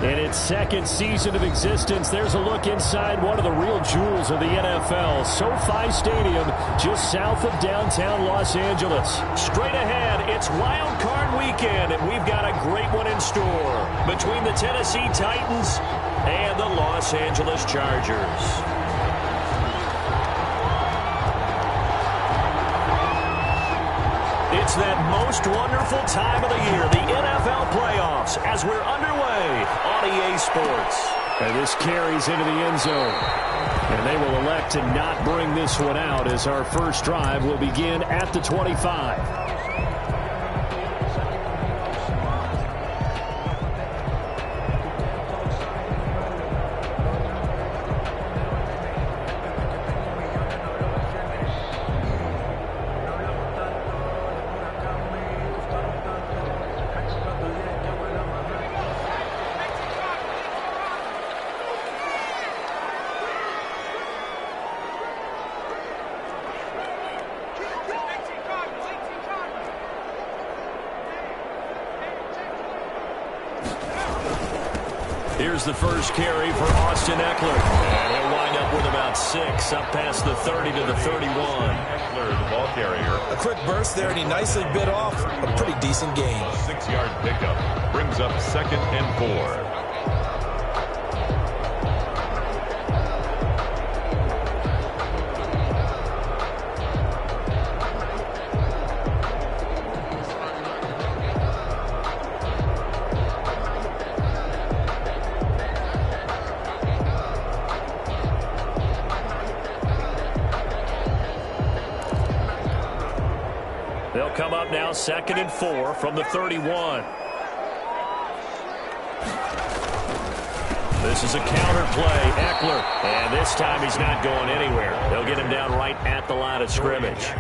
In its second season of existence, there's a look inside one of the real jewels of the NFL. SoFi Stadium, just south of downtown Los Angeles. Straight ahead, it's Wild Card Weekend, and we've got a great one in store between the Tennessee Titans and the Los Angeles Chargers. It's that most wonderful time of the year, the NFL playoffs, as we're underway on EA Sports. And this carries into the end zone. And they will elect to not bring this one out as our first drive will begin at the 25. Here's the first carry for Austin Eckler. And he'll wind up with about 6, up past the 30 to the 31. Eckler, the ball carrier. A quick burst there, and he nicely bit off a pretty decent gain. 6-yard pickup brings up 2nd and 4. They'll come up now 2nd and 4 from the 31. This is a counter play, Eckler. And this time he's not going anywhere. They'll get him down right at the line of scrimmage.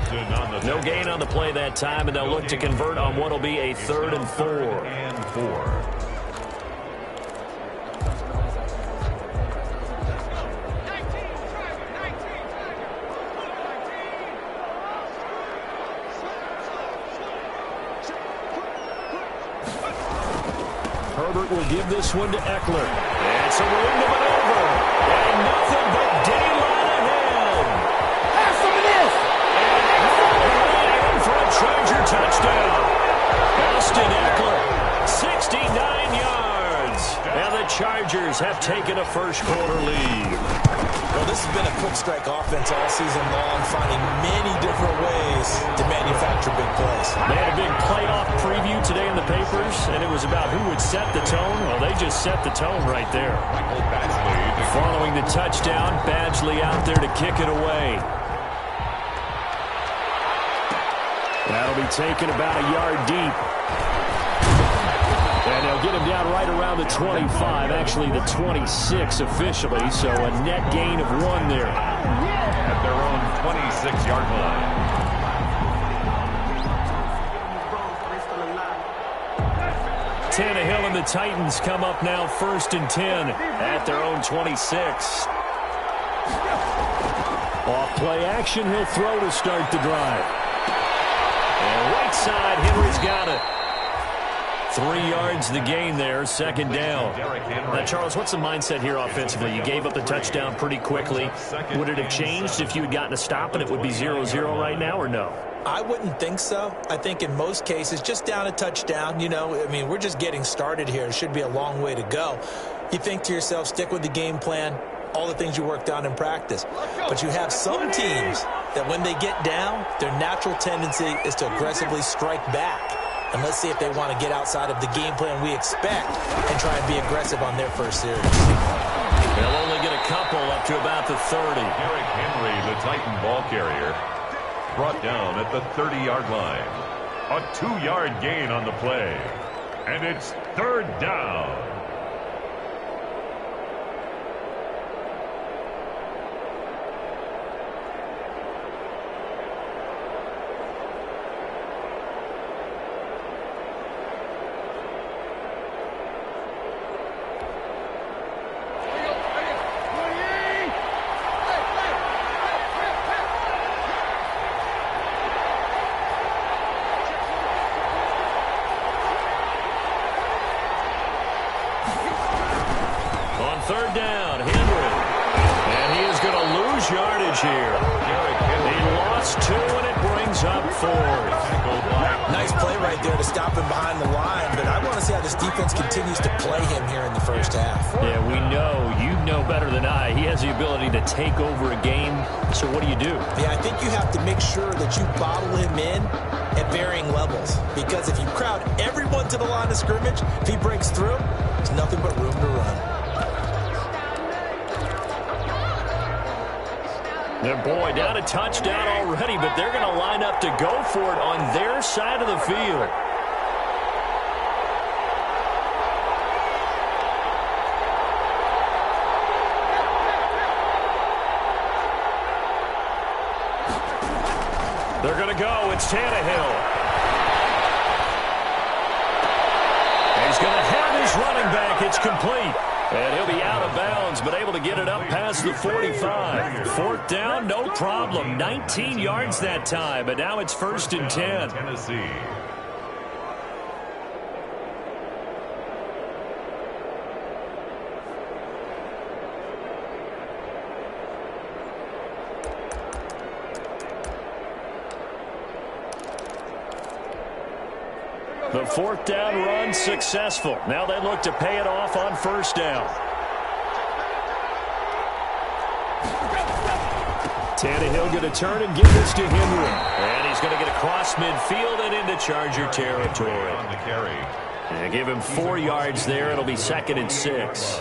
No gain on the play that time, and they'll look to convert on what will be a 3rd and 4. Herbert will give this one to Eckler. And some room to maneuver. And nothing but daylight ahead. Have some of this. And in for a Charger touchdown. Austin Eckler, 69 yards. And the Chargers have taken a first-quarter lead. Well, this has been a quick strike offense all season long, finding many different ways to manufacture big plays. They had a big playoff preview today in the papers, and it was about who would set the tone. Well, they just set the tone right there. Following the touchdown, Badgley out there to kick it away. That'll be taken about a yard deep. And they'll get him down right around the 25, actually the 26 officially, so a net gain of 1 there. At their own 26-yard line. Tannehill and the Titans come up now 1st and 10 at their own 26. Off play action, he'll throw to start the drive. And right side, Henry's got it. 3 yards the gain there, 2nd down. Now, Charles, what's the mindset here offensively? You gave up the touchdown pretty quickly. Would it have changed if you had gotten a stop and it would be 0-0 right now, or no? I wouldn't think so. I think in most cases, just down a touchdown, you know, I mean, we're just getting started here. It should be a long way to go. You think to yourself, stick with the game plan, all the things you worked on in practice. But you have some teams that when they get down, their natural tendency is to aggressively strike back. And let's see if they want to get outside of the game plan we expect and try and be aggressive on their first series. They'll only get a couple up to about the 30. Derrick Henry, the Titan ball carrier, brought down at the 30-yard line. A 2-yard gain on the play. And it's third down. Third down, Henry. And he is going to lose yardage here. He lost 2, and it brings up 4. Nice play right there to stop him behind the line, but I want to see how this defense continues to play him here in the first half. Yeah, we know. You know better than I. He has the ability to take over a game. So what do? Yeah, I think you have to make sure that you bottle him in at varying levels, because if you crowd everyone to the line of scrimmage, if he breaks through, there's nothing but room to run. Boy, down a touchdown already, but they're going to line up to go for it on their side of the field. They're going to go. It's Tannehill. He's going to have his running back. It's complete. And he'll be out of bounds, but able to get it up past the 45. Fourth down, no problem. 19 yards that time, but now it's 1st and 10. Tennessee. The fourth down run successful. Now they look to pay it off on first down. Tannehill going to turn and give this to Henry. And he's going to get across midfield and into Charger territory. On the carry. And give him 4 yards there. It'll be 2nd and 6.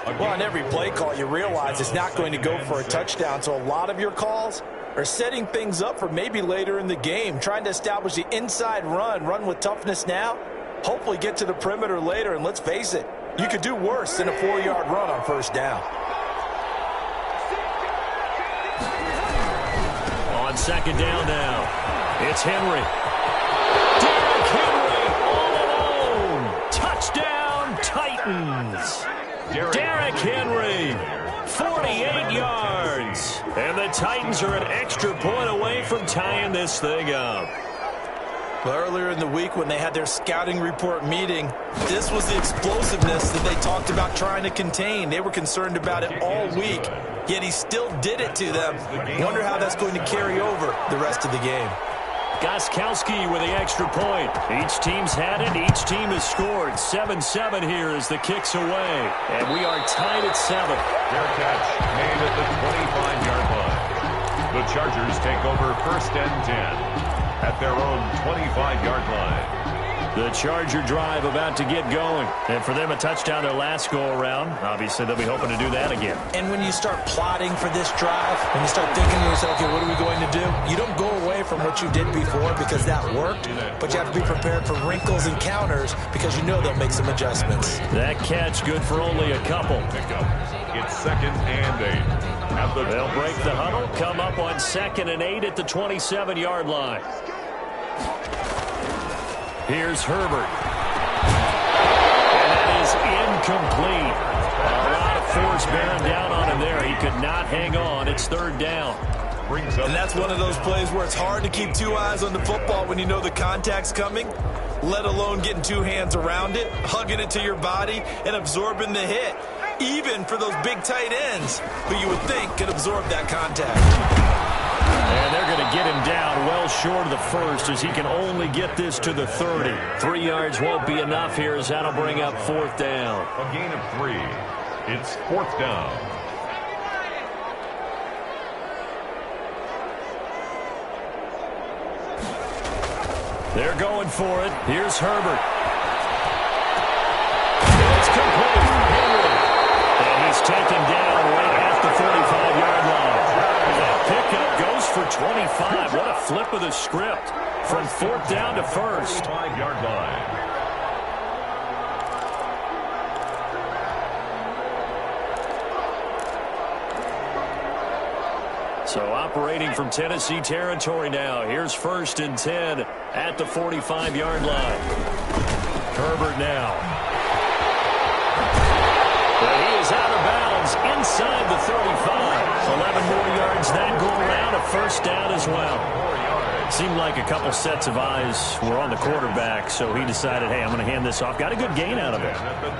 Well, on every play call, you realize it's not going to go for a touchdown, so a lot of your calls are setting things up for maybe later in the game, trying to establish the inside run with toughness now, hopefully get to the perimeter later, and let's face it, you could do worse than a 4-yard run on first down. On second down now, it's Henry. Derrick Henry all alone. Touchdown, Titans. Derrick Henry, 48 yards. And the Titans are an extra point away from tying this thing up. Well, earlier in the week when they had their scouting report meeting, this was the explosiveness that they talked about trying to contain. They were concerned about it all week, yet he still did it to them. Wonder how that's going to carry over the rest of the game. Gostkowski with the extra point. Each team's had it. Each team has scored. 7-7 here as the kick's away. And we are tied at 7. Fair catch made at the 25-yard line. The Chargers take over 1st and 10 at their own 25-yard line. The Charger drive about to get going. And for them, a touchdown their last go-around. Obviously, they'll be hoping to do that again. And when you start plotting for this drive, when you start thinking to yourself, okay, what are we going to do? You don't go away from what you did before because that worked, but you have to be prepared for wrinkles and counters because you know they'll make some adjustments. That catch good for only a couple. It's 2nd and 8. They'll break the huddle, come up on 2nd and 8 at the 27-yard line. Here's Herbert. And that is incomplete. A lot of force bearing down on him there. He could not hang on. It's 3rd down. And that's one of those plays where it's hard to keep 2 eyes on the football when you know the contact's coming, let alone getting 2 hands around it, hugging it to your body, and absorbing the hit. Even for those big tight ends who you would think could absorb that contact. And they're going to get him down well short of the first as he can only get this to the 30. 3 yards won't be enough here as that'll bring up 4th down. A gain of 3. It's 4th down. They're going for it. Here's Herbert. It's complete. Henry. And he's taken down right at the 45-yard line. That pickup goes for 25. What a flip of the script from 4th down to 1st. 5-yard line. So operating from Tennessee territory now. Here's 1st and 10 at the 45-yard line. Herbert now. But he is out of bounds inside the 35. 11 more yards that go around. A 1st down as well. Seemed like a couple sets of eyes were on the quarterback, so he decided, hey, I'm going to hand this off. Got a good gain out of it.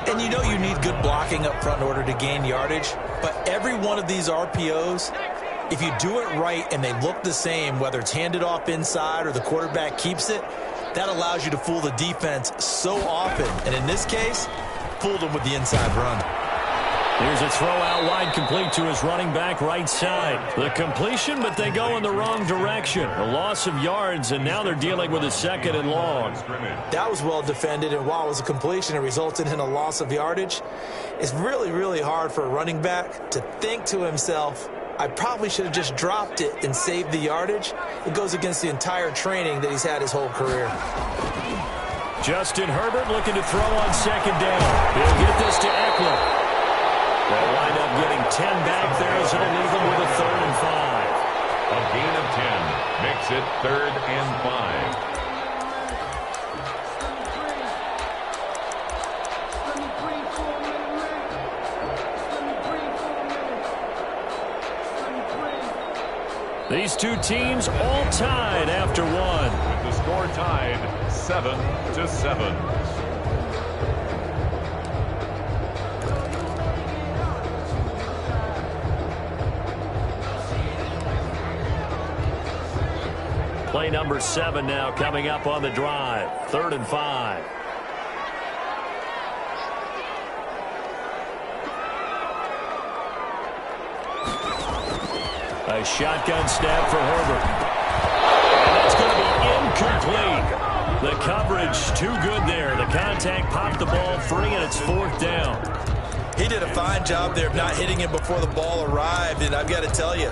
And you know you need good blocking up front in order to gain yardage. But every one of these RPOs, if you do it right and they look the same, whether it's handed off inside or the quarterback keeps it, that allows you to fool the defense so often. And in this case, fooled them with the inside run. Here's a throw out wide, complete to his running back right side. The completion, but they go in the wrong direction. A loss of yards, and now they're dealing with a 2nd and long. That was well defended, and while it was a completion, it resulted in a loss of yardage. It's really, really hard for a running back to think to himself, I probably should have just dropped it and saved the yardage. It goes against the entire training that he's had his whole career. Justin Herbert looking to throw on 2nd down. He'll get this to Eckler. They'll wind up getting 10 back there as it'll leave them with a 3rd and 5. A gain of 10 makes it 3rd and 5. These two teams all tied after one. With the score tied 7-7. Play number 7 now coming up on the drive. 3rd and 5. A shotgun snap for Herbert. And that's going to be incomplete. The coverage too good there. The contact popped the ball free, and it's 4th down. He did a fine job there of not hitting it before the ball arrived, and I've got to tell you,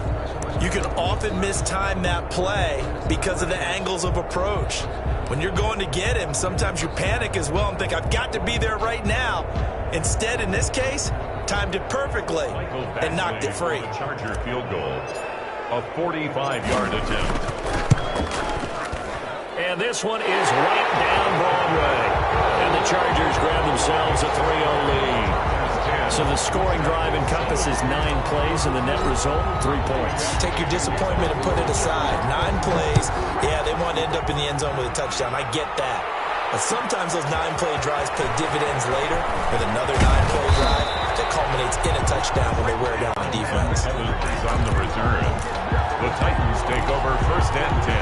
you can often mistime that play because of the angles of approach. When you're going to get him, sometimes you panic as well and think, I've got to be there right now. Instead, in this case, timed it perfectly and knocked it free. Charger field goal, a 45-yard attempt. And this one is right down Broadway. And the Chargers grab themselves a 3-0 lead. So the scoring drive encompasses 9 plays, and the net result, 3 points. Take your disappointment and put it aside. 9 plays, yeah, they want to end up in the end zone with a touchdown. I get that. But sometimes those 9-play drives pay dividends later with another 9-play drive that culminates in a touchdown when they wear down the defense. Is on the reserve. The Titans take over 1st and 10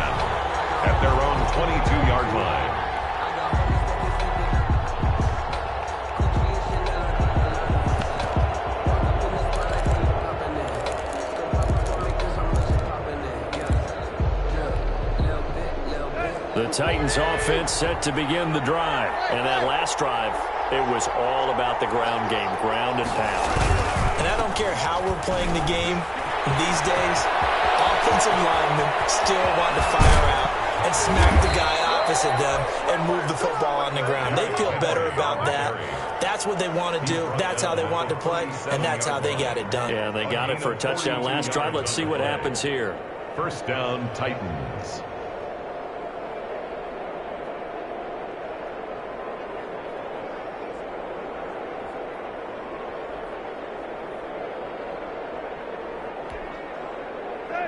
at their own 22-yard line. The Titans offense set to begin the drive. And that last drive, it was all about the ground game, ground and pound. And I don't care how we're playing the game these days, offensive linemen still want to fire out and smack the guy opposite them and move the football on the ground. They feel better about that. That's what they want to do. That's how they want to play, and that's how they got it done. Yeah, they got it for a touchdown last drive. Let's see what happens here. 1st down, Titans.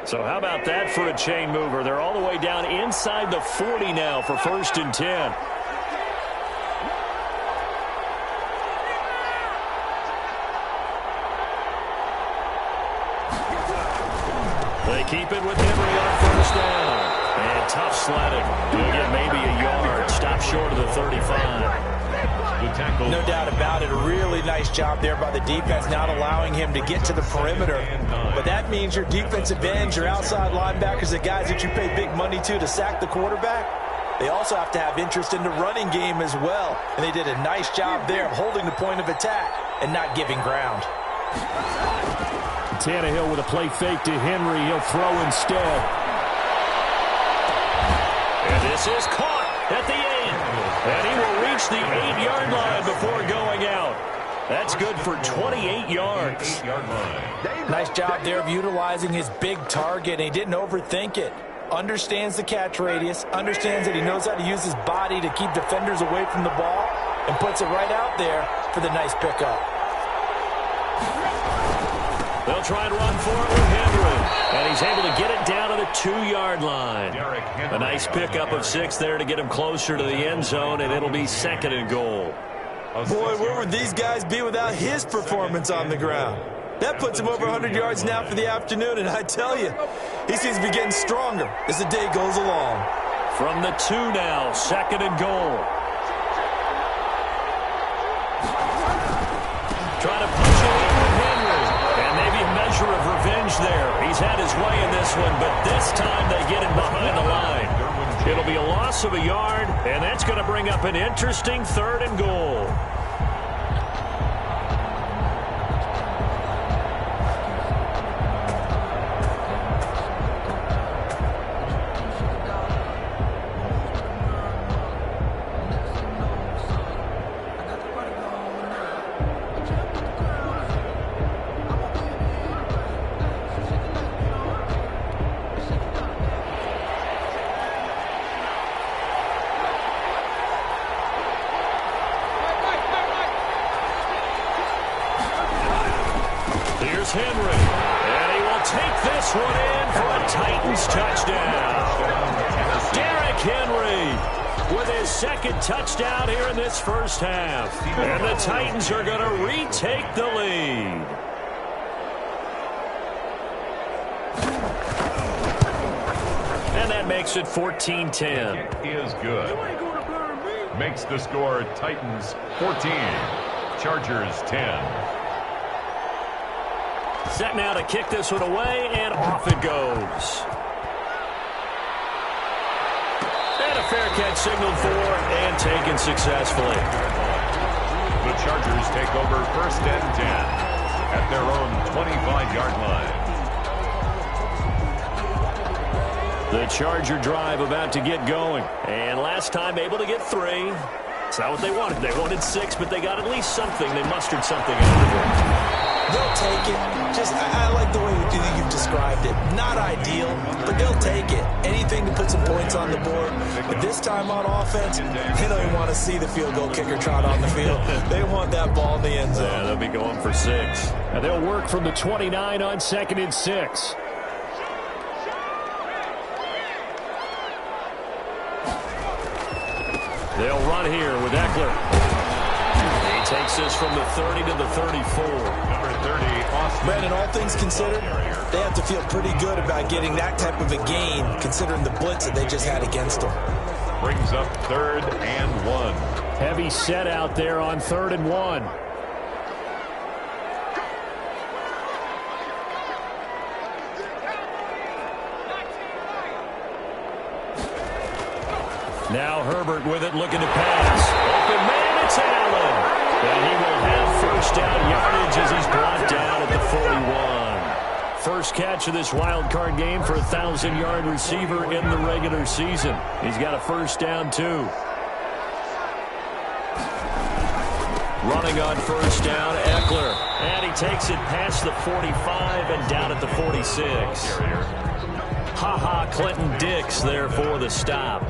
So how about that for a chain mover? They're all the way down inside the 40 now for 1st and 10. They keep it with Henry on 1st down. And tough sledding. You'll get maybe a yard. Stop short of the 35. No doubt about it. A really nice job there by the defense, not allowing him to get to the perimeter. But that means your defensive ends, your outside linebackers, the guys that you pay big money to sack the quarterback, they also have to have interest in the running game as well. And they did a nice job there of holding the point of attack and not giving ground. Tannehill with a play fake to Henry. He'll throw instead. And this is caught at the 8. And he will reach the 8-yard line before going out. That's good for 28 yards. Nice job there of utilizing his big target. He didn't overthink it. Understands the catch radius. Understands that he knows how to use his body to keep defenders away from the ball. And puts it right out there for the nice pickup. They'll try and run for it with Henry. And he's able to get it down to the 2-yard line. A nice pickup of 6 there to get him closer to the end zone, and it'll be 2nd and goal. Boy, where would these guys be without his performance on the ground? That puts him over 100 yards now for the afternoon, and I tell you, he seems to be getting stronger as the day goes along. From the 2 now, 2nd and goal. Trying to push it in with Henry. And maybe a measure of revenge there. He's had his way in this one, but this time they get him behind the line. It'll be a loss of a yard, and that's going to bring up an interesting 3rd and goal. Henry, and he will take this one in for a Titans touchdown. Derrick Henry with his 2nd touchdown here in this first half. And the Titans are going to retake the lead. And that makes it 14-10. It is good. Makes the score Titans 14, Chargers 10. Set now to kick this one away, and off it goes. And a fair catch signaled for and taken successfully. The Chargers take over 1st and 10 at their own 25-yard line. The Charger drive about to get going. And last time able to get 3. It's not what they wanted. They wanted 6, but they got at least something. They mustered something out of it. They'll take it. I like the way you've described it. Not ideal, but they'll take it. Anything to put some points on the board. But this time on offense, they don't even want to see the field goal kicker trot on the field. They want that ball in the end zone. Yeah, they'll be going for 6. And they'll work from the 29 on 2nd and 6. They'll run here with Eckler. He takes this from the 30 to the 34. Number 30, Austin. Brandon, all things considered, they have to feel pretty good about getting that type of a gain, considering the blitz that they just had against them. Brings up 3rd and 1. Heavy set out there on 3rd and 1. Now Herbert with it, looking to pass. Open man, it's Allen. And he will have 1st down yardage as he's brought down at the 41. First catch of this wild card game for a 1,000-yard receiver in the regular season. He's got a 1st down, too. Running on 1st down, Eckler. And he takes it past the 45 and down at the 46. Ha-ha, Clinton Dix there for the stop.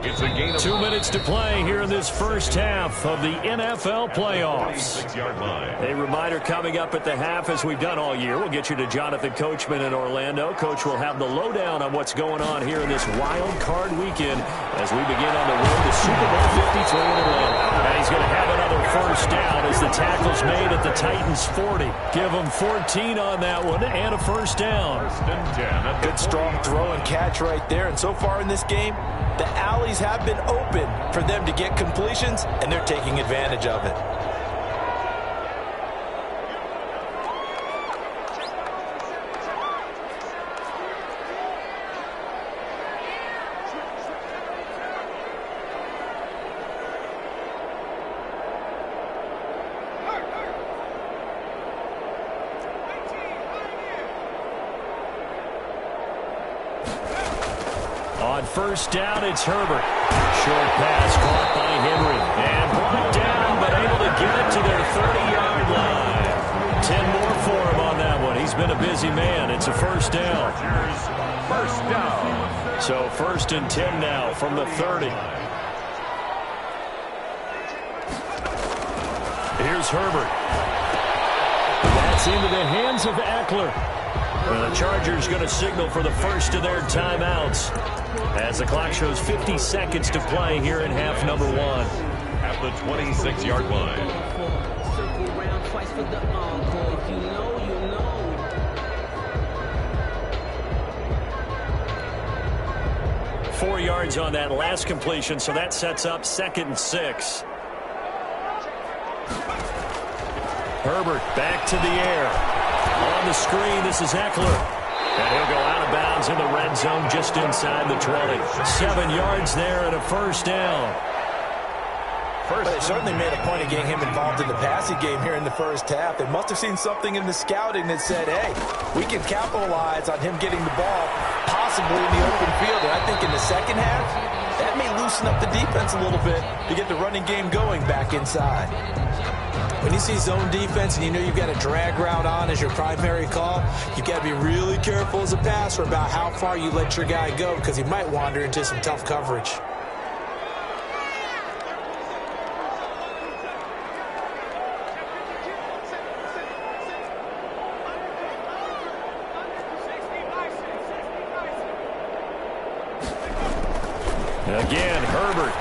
It's a gain of 2 minutes to play here in this first half of the NFL playoffs. 6-yard line. A reminder coming up at the half, as we've done all year. We'll get you to Jonathan Coachman in Orlando. Coach will have the lowdown on what's going on here in this wild card weekend as we begin on the road to Super Bowl 53 in Atlanta. And he's going to have another 1st down as the tackle's made at the Titans 40. Give him 14 on that one and a 1st down. 1st and 10. Good strong throw and catch right there. And so far in this game, the alleys have been open for them to get completions, and they're taking advantage of it. On first down, it's Herbert. Short pass caught by Henry. And brought down, but able to get it to their 30-yard line. 10 more for him on that one. He's been a busy man. It's a first down. First down. So 1st and 10 now from the 30. Here's Herbert. That's into the hands of Eckler. Well, the Chargers going to signal for the first of their timeouts as the clock shows 50 seconds to play here in half number 1. At the 26-yard line. Circle around twice for the encore. If you know, you know. Four yards on that last completion, so that sets up 2nd and 6. Herbert back to the air. On the screen, this is Eckler. And he'll go out of bounds in the red zone just inside the 20. 7 yards there and a first down. Well, they certainly made a point of getting him involved in the passing game here in the first half. They must have seen something in the scouting that said, hey, we can capitalize on him getting the ball possibly in the open field. And I think in the second half, that may loosen up the defense a little bit to get the running game going back inside. When you see zone defense and you know you've got a drag route on as your primary call, you've got to be really careful as a passer about how far you let your guy go because he might wander into some tough coverage. Again, Herbert.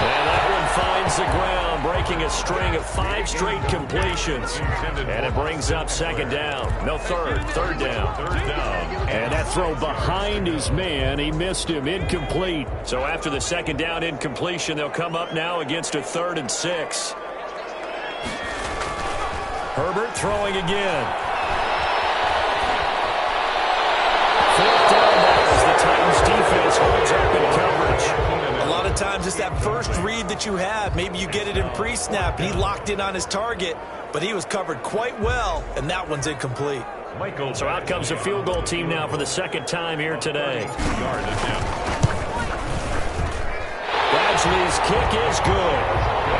And that one finds the ground, breaking a string of 5 straight completions. And it brings up 2nd down. No, third down. Third down. And that throw behind his man, he missed him, incomplete. So after the 2nd down incompletion, they'll come up now against a 3rd and 6. Herbert throwing again. 4th down now as the Titans defense holds up in coverage. A lot of times it's that first read that you have. Maybe you get it in pre-snap. He locked in on his target, but he was covered quite well, and that one's incomplete. So out comes the field goal team now for the 2nd time here today. Badgley's kick is good.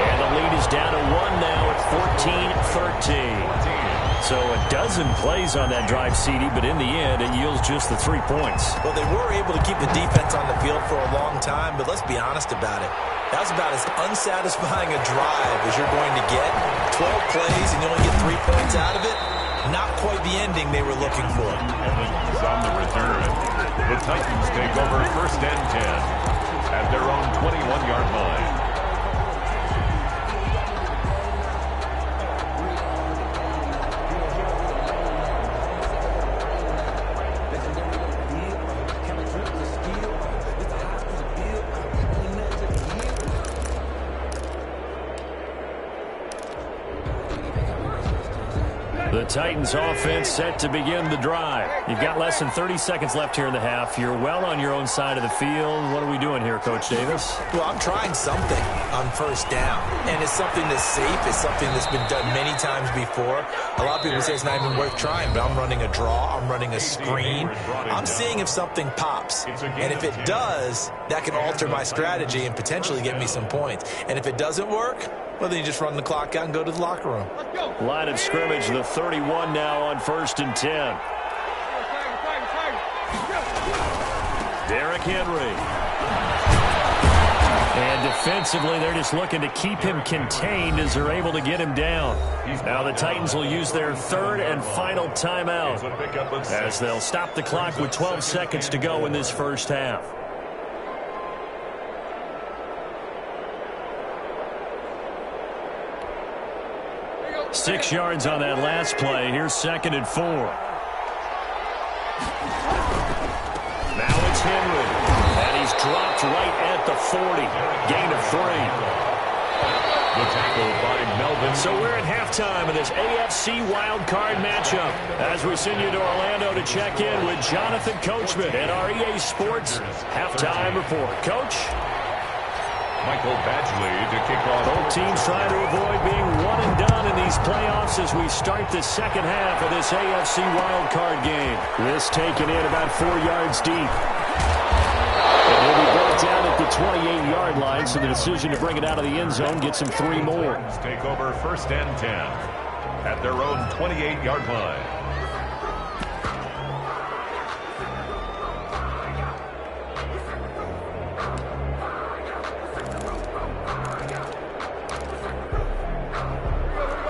And the lead is down to 1 now at 14-13. So a dozen plays on that drive, CD, but in the end, it yields just the 3 points. Well, they were able to keep the defense on the field for a long time, but let's be honest about it. That was about as unsatisfying a drive as you're going to get. 12 plays and you only get 3 points out of it. Not quite the ending they were looking for. Evans on the return. The Titans take over 1st and 10 at their own 21-yard line. The Titans offense set to begin the drive. You've got less than 30 seconds left here in the half. You're well on your own side of the field. What are we doing here, Coach Davis? Well, I'm trying something on 1st down, and it's something that's safe. It's something that's been done many times before. A lot of people say it's not even worth trying, but I'm running a draw. I'm running a screen. I'm seeing if something pops, and if it does, that can alter my strategy and potentially get me some points. And if it doesn't work, well, then you just run the clock out and go to the locker room. Line of scrimmage, the 31 now on 1st and 10. Derrick Henry. And defensively, they're just looking to keep him contained as they're able to get him down. Now the Titans will use their 3rd and final timeout as they'll stop the clock with 12 seconds to go in this first half. Six yards on that last play. Here's 2nd and 4. Now it's Henry. And he's dropped right at the 40. Gain of 3. The tackle by Melvin. So we're at halftime of this AFC wildcard matchup as we send you to Orlando to check in with Jonathan Coachman at our EA Sports Halftime Report. Coach? Michael Badgley to kick off. Both teams trying to avoid being one and done in these playoffs as we start the 2nd half of this AFC wildcard game. This taken in about 4 yards deep. And he'll be brought down at the 28-yard line, so the decision to bring it out of the end zone gets him 3 more. Take over 1st and 10 at their own 28-yard line.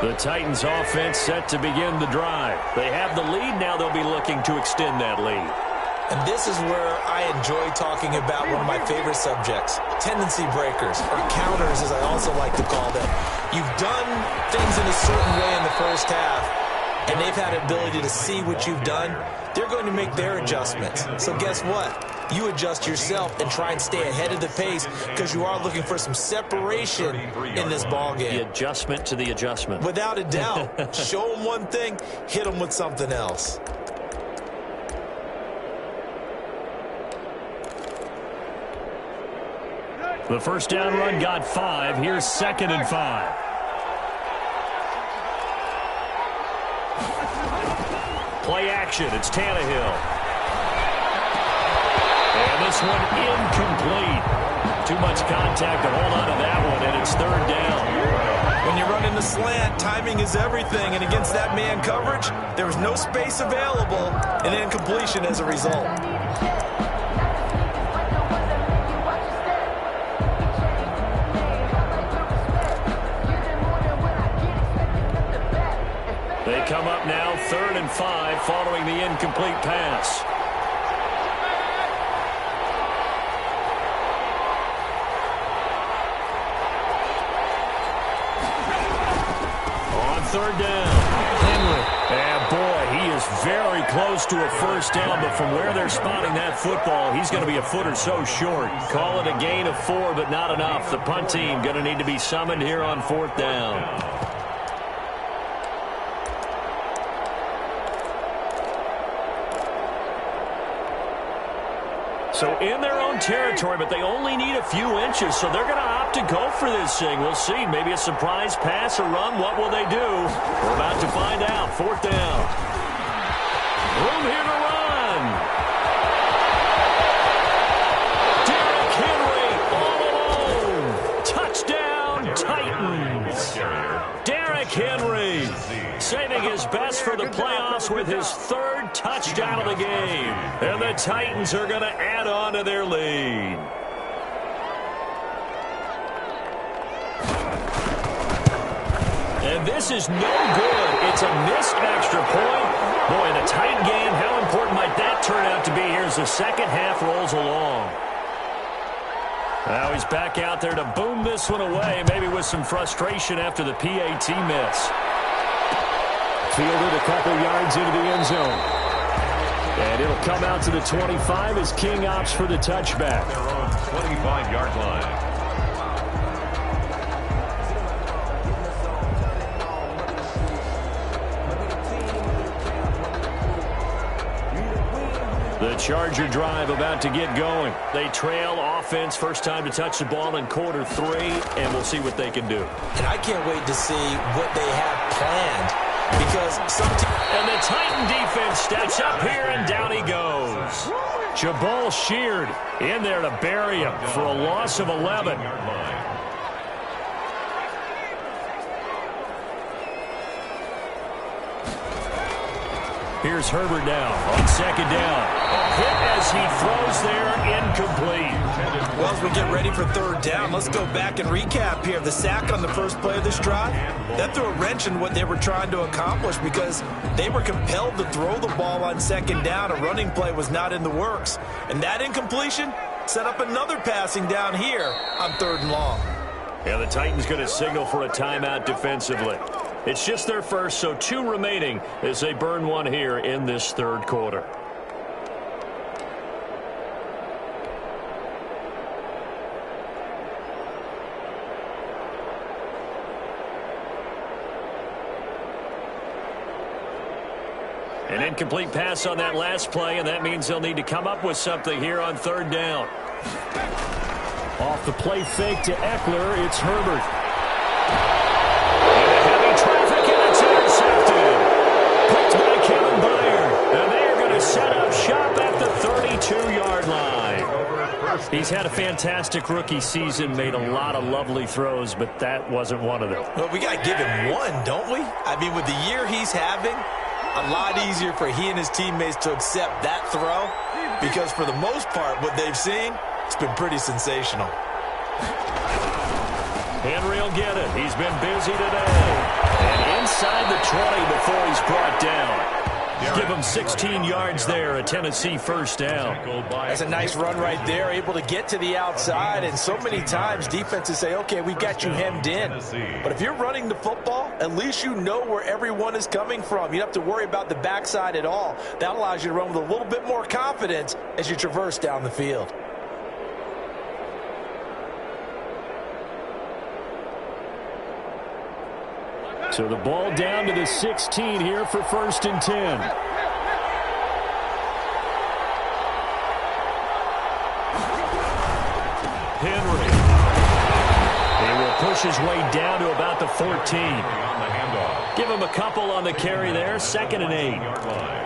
The Titans offense set to begin the drive. They have the lead. Now they'll be looking to extend that lead. And this is where I enjoy talking about one of my favorite subjects, tendency breakers, or counters as I also like to call them. You've done things in a certain way in the first half, and they've had the ability to see what you've done. They're going to make their adjustments. So guess what? You adjust yourself and try and stay ahead of the pace because you are looking for some separation in this ball game. The adjustment to the adjustment. Without a doubt. Show them one thing, hit them with something else. The first down run got 5. Here's 2nd and 5. Play action. It's Tannehill. And this one incomplete. Too much contact to hold on to that one, and it's 3rd down. When you run in the slant, timing is everything, and against that man coverage, there was no space available, and incompletion as a result. They come up now 3rd and 5 following the incomplete pass. On 3rd down, Henry. And boy, he is very close to a first down, but from where they're spotting that football, he's going to be a foot or so short. Call it a gain of 4, but not enough. The punt team going to need to be summoned here on 4th down. So in their own territory, but they only need a few inches, so they're going to opt to go for this thing. We'll see. Maybe a surprise pass or run. What will they do? We're about to find out. 4th down. Room here to run. Derrick Henry all alone. Touchdown, Titans. Derrick Henry saving his best for the playoffs with his 3rd touchdown of the game. And the Titans are going to add on to their lead. And this is no good. It's a missed extra point. Boy, in a tight game, how important might that turn out to be here as the second half rolls along? Now he's back out there to boom this one away, maybe with some frustration after the PAT miss. Fielded a couple yards into the end zone. And it'll come out to the 25 as King opts for the touchback. Their own 25-yard line. The Charger drive about to get going. They trail offense, first time to touch the ball in quarter 3, and we'll see what they can do. And I can't wait to see what they have planned. Because and the Titan defense steps up here, and down he goes. Jabal Sheard in there to bury him for a loss of 11. Here's Herbert down on 2nd down. Hit as he throws there, incomplete. Well, as we get ready for 3rd down, let's go back and recap here. The sack on the first play of this drive, that threw a wrench in what they were trying to accomplish because they were compelled to throw the ball on 2nd down. A running play was not in the works. And that incompletion set up another passing down here on 3rd and long. Yeah, the Titans going to signal for a timeout defensively. It's just their first, so 2 remaining as they burn one here in this 3rd quarter. An incomplete pass on that last play, and that means they'll need to come up with something here on 3rd down. Off the play fake to Eckler, it's Herbert. Into heavy traffic, and it's intercepted. Picked by Kevin Byard. And they are going to set up shop at the 32-yard line. He's had a fantastic rookie season, made a lot of lovely throws, but that wasn't one of them. Well, we got to give him one, don't we? I mean, with the year he's having, a lot easier for he and his teammates to accept that throw because for the most part, what they've seen, it's been pretty sensational. Henry will get it. He's been busy today. And inside the 20 before he's brought down. Give him 16 yards there, a Tennessee first down. That's a nice run right there, able to get to the outside. And so many times defenses say, okay, we've got you hemmed in. But if you're running the football, at least you know where everyone is coming from. You don't have to worry about the backside at all. That allows you to run with a little bit more confidence as you traverse down the field. So the ball down to the 16 here for 1st and 10. Henry. He will push his way down to about the 14. Give him a couple on the carry there. 2nd and 8.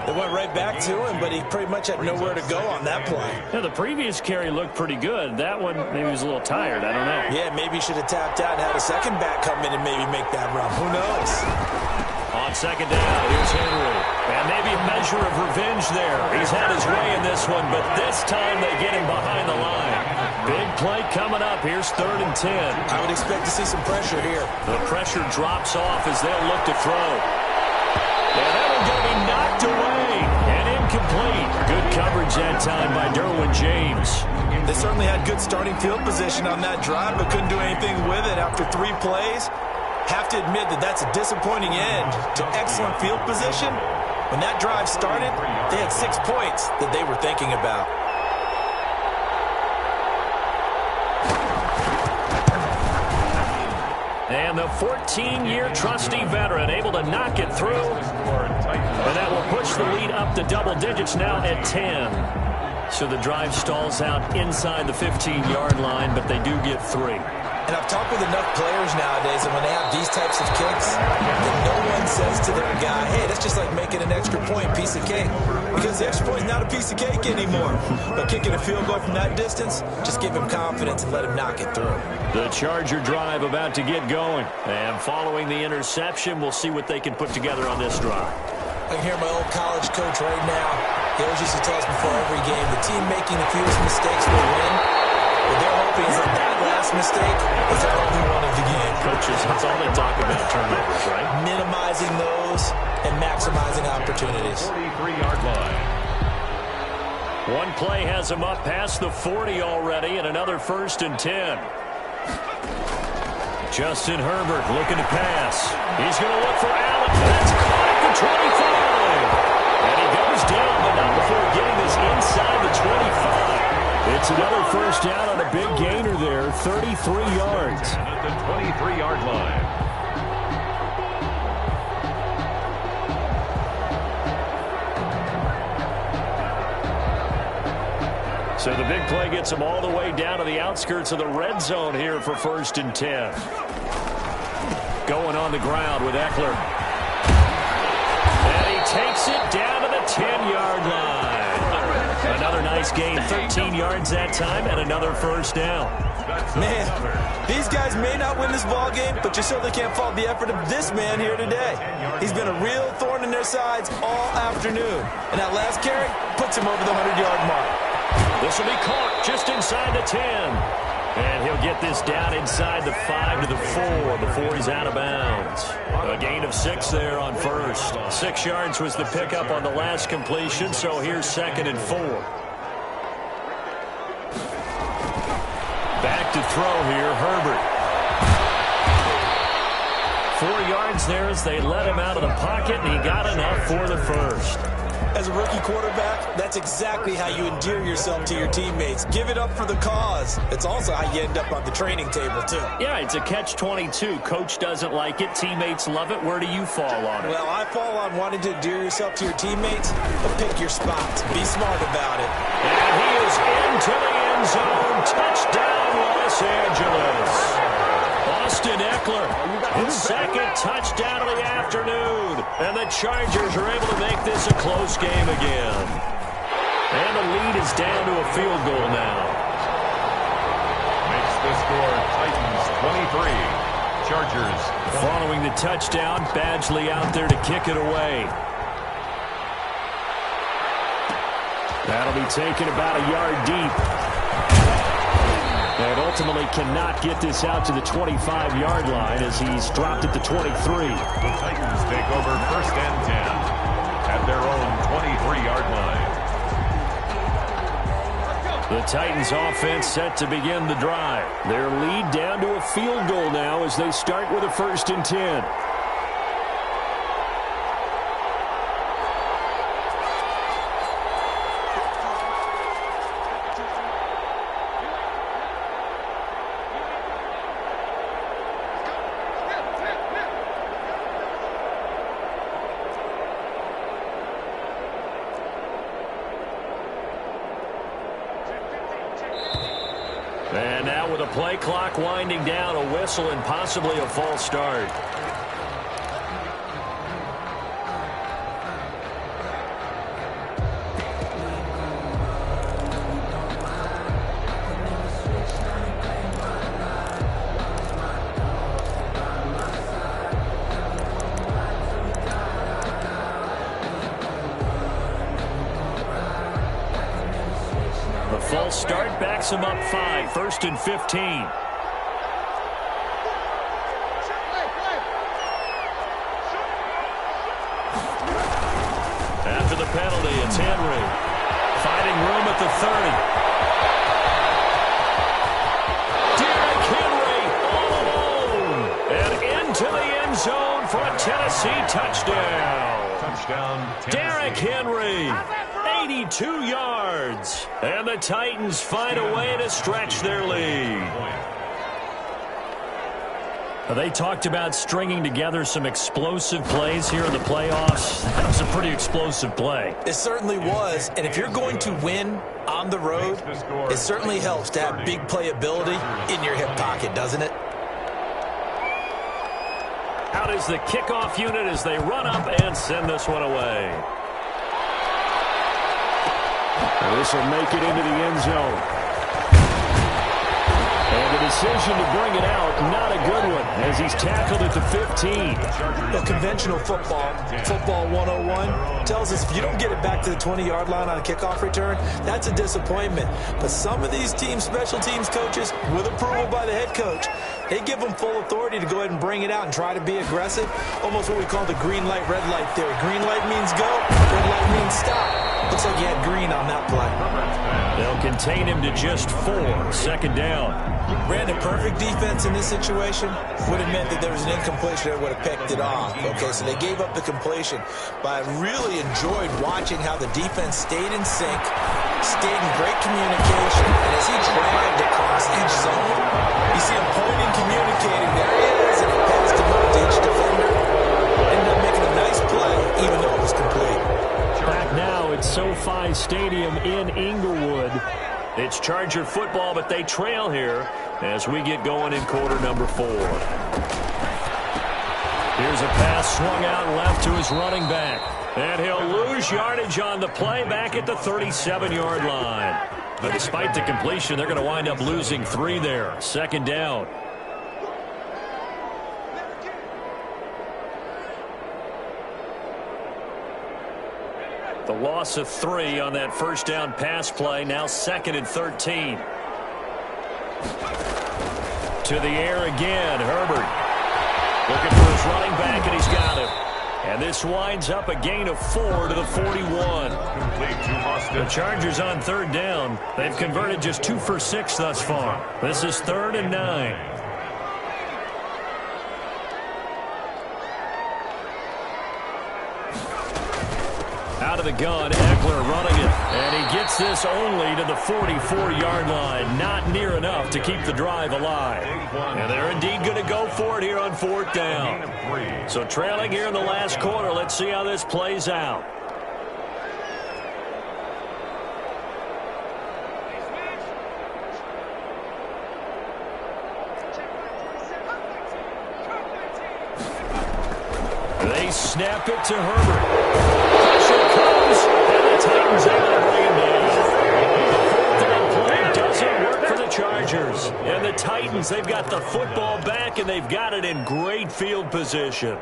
They went right back to him, but he pretty much had nowhere to go on that play. Yeah, the previous carry looked pretty good. That one, maybe he was a little tired. I don't know. Yeah, maybe he should have tapped out and had a second back come in and maybe make that run. Who knows? On 2nd down, here's Henry. And maybe a measure of revenge there. He's had his way in this one, but this time they get him behind the line. Big play coming up. Here's 3rd and 10. I would expect to see some pressure here. The pressure drops off as they'll look to throw. And that one's going to be knocked away and incomplete. Good coverage that time by Derwin James. They certainly had good starting field position on that drive, but couldn't do anything with it after 3 plays. Have to admit that that's a disappointing end to excellent field position. When that drive started, they had 6 points that they were thinking about. And the 14-year trusty veteran able to knock it through. And that will push the lead up to double digits now at 10. So the drive stalls out inside the 15-yard line, but they do get 3. And I've talked with enough players nowadays, and when they have these types of kicks, that no one says to their guy, hey, that's just like making an extra point, piece of cake. Because the extra point is not a piece of cake anymore. But kicking a field goal from that distance, just give him confidence and let him knock it through. The Charger drive about to get going. And following the interception, we'll see what they can put together on this drive. I can hear my old college coach right now. He always used to tell us before every game, the team making the fewest mistakes will win. What they're hoping is that last mistake is the only one of the game. Coaches, that's all they talk about, turnovers, right? Minimizing those and maximizing opportunities. 43-yard line. One play has him up past the 40 already, and another 1st and 10. Justin Herbert looking to pass. He's going to look for Allen. That's caught at the 25. And he goes down, but not before getting this inside the 25. It's another 1st down on a big gainer there, 33 yards. At the 23-yard line. So the big play gets him all the way down to the outskirts of the red zone here for 1st and 10. Going on the ground with Eckler. And he takes it down to the 10-yard line. Another nice gain, 13 yards that time, and another 1st down. Man, these guys may not win this ball game, but you certainly can't fault the effort of this man here today. He's been a real thorn in their sides all afternoon. And that last carry puts him over the 100-yard mark. This will be caught just inside the 10. And he'll get this down inside the 5 to the 4 before he's out of bounds. A gain of 6 there on 1st. 6 yards was the pickup on the last completion, so here's 2nd and 4. Back to throw here, Herbert. 4 yards there as they let him out of the pocket, and he got enough for the 1st. As a rookie quarterback, that's exactly how you endear yourself to your teammates. Give it up for the cause. It's also how you end up on the training table, too. Yeah, it's a catch-22. Coach doesn't like it. Teammates love it. Where do you fall on it? Well, I fall on wanting to endear yourself to your teammates, but pick your spots. Be smart about it. And he is into the end zone. Touchdown, Los Angeles. Austin Eckler, his 2nd touchdown of the afternoon. And the Chargers are able to make this a close game again. And the lead is down to a field goal now. the score, Titans 23, Chargers 20. Following the touchdown, Badgley out there to kick it away. That'll be taken about a yard deep. And ultimately cannot get this out to the 25-yard line as he's dropped at the 23. The Titans take over 1st and 10 at their own 23-yard line. The Titans offense set to begin the drive. Their lead down to a field goal now as they start with a 1st and 10. And now with a play clock winding down, a whistle and possibly a false start. The false start backs him up 5, 1st and 15. After the penalty, it's Henry. Finding room at the 30. Derrick Henry all alone. And into the end zone for a Tennessee touchdown. Touchdown, Tennessee. Derrick Henry. 82 yards. And the Titans find a way to stretch their lead. They talked about stringing together some explosive plays here in the playoffs. That was a pretty explosive play. It certainly was. And if you're going to win on the road, it certainly helps to have big playability in your hip pocket, doesn't it? Out is the kickoff unit as they run up and send this one away. This will make it into the end zone. And the decision to bring it out, not a good one, as he's tackled at the 15. Well, conventional football 101, tells us if you don't get it back to the 20-yard line on a kickoff return, that's a disappointment. But some of these special teams coaches, with approval by the head coach, they give them full authority to go ahead and bring it out and try to be aggressive. Almost what we call the green light, red light theory. Green light means go, red light means stop. Looks like he had green on that play. They'll contain him to just 4, 2nd down. Brandon, perfect defense in this situation would have meant that there was an incompletion that would have picked it off. Okay, so they gave up the completion. But I really enjoyed watching how the defense stayed in sync, stayed in great communication, and as he dragged across each zone, you see him pointing, communicating. There he is, and he passed him up to each defender. Ended up making a nice play, even though it was complete. Back now at SoFi Stadium in Inglewood. It's Charger football, but they trail here as we get going in quarter number 4. Here's a pass swung out left to his running back. And he'll lose yardage on the play back at the 37-yard line. But despite the completion, they're going to wind up losing 3 there. 2nd down. The loss of 3 on that 1st down pass play. Now 2nd and 13. To the air again. Herbert looking for his running back, and he's got him. And this winds up a gain of 4 to the 41. The Chargers on 3rd down. They've converted just 2 for 6 thus far. This is 3rd and 9. Out of the gun, Eckler running it. And he gets this only to the 44-yard line. Not near enough to keep the drive alive. And they're indeed going to go for it here on 4th down. So trailing here in the last quarter. Let's see how this plays out. They snap it to Herbert. Pressure comes, and the Titans able to bring him down. The 4th down play doesn't work for the Chargers. And the Titans Titans, they've got the football back, and they've got it in great field position.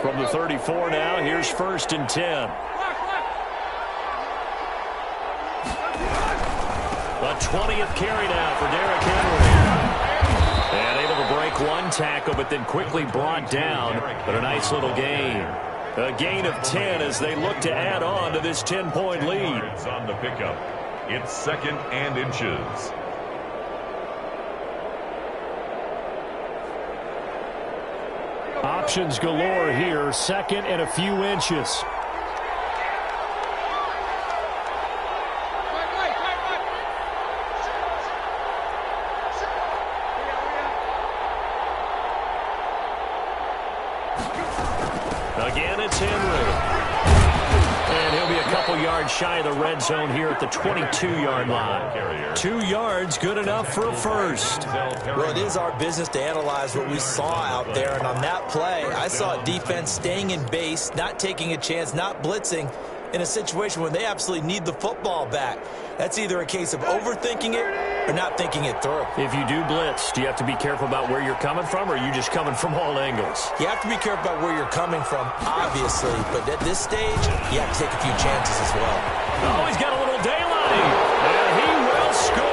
From the 34 now, here's 1st and 10. The 20th carry now for Derrick Henry. And able to break one tackle, but then quickly brought down. But a nice little gain. A gain of 10 as they look to add on to this 10-point lead. It's on the pickup. It's 2nd and inches. Options galore here. 2nd and a few inches. Again, it's Henry. And he'll be a couple yards shy of the red zone here at the 22-yard line. 2 yards, good enough for a first. Well, it is our business to analyze what we saw out there. And on that play, I saw a defense staying in base, not taking a chance, not blitzing in a situation when they absolutely need the football back. That's either a case of overthinking it or not thinking it through. If you do blitz, do you have to be careful about where you're coming from, or are you just coming from all angles? You have to be careful about where you're coming from, obviously. But at this stage, you have to take a few chances as well. Oh, he's got a little daylight. And he will score.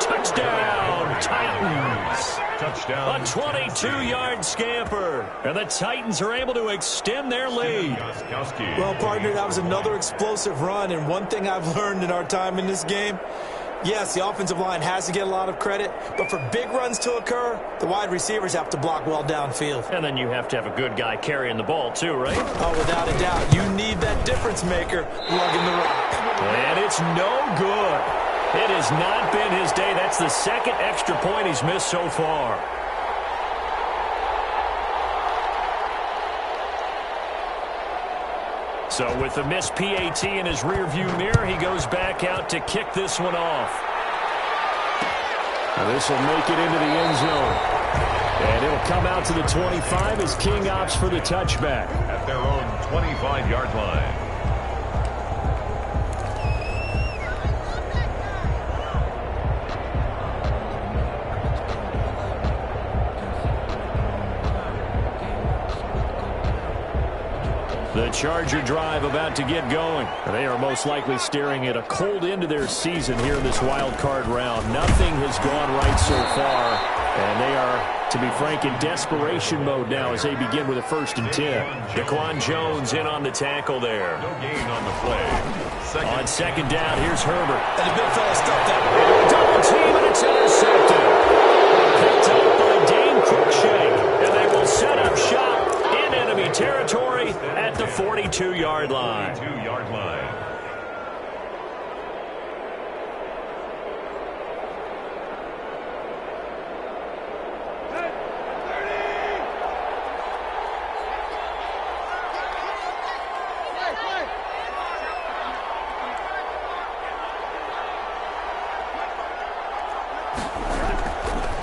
Touchdown, Titans. Touchdown. A 22-yard scamper. And the Titans are able to extend their lead. Well, partner, that was another explosive run. And one thing I've learned in our time in this game, yes, the offensive line has to get a lot of credit, but for big runs to occur, the wide receivers have to block well downfield. And then you have to have a good guy carrying the ball too, right? Oh, without a doubt. You need that difference maker lugging the rock. And it's no good. It has not been his day. That's the 2nd extra point he's missed so far. So with the missed PAT in his rearview mirror, he goes back out to kick this one off. Now this will make it into the end zone. And it'll come out to the 25 as King opts for the touchback. At their own 25-yard line. The Charger drive about to get going. They are most likely staring at a cold end to their season here in this wild card round. Nothing has gone right so far, and they are, to be frank, in desperation mode now as they begin with a 1st and 10. Daquan Jones in on the tackle there. No gain on the play. On 2nd down, here's Herbert. And the big fella stuffed that. Double team, and it's intercepted. Picked up by Dane Cruikshank, and they will set up shop in enemy territory at the 42-yard line. 42-yard line.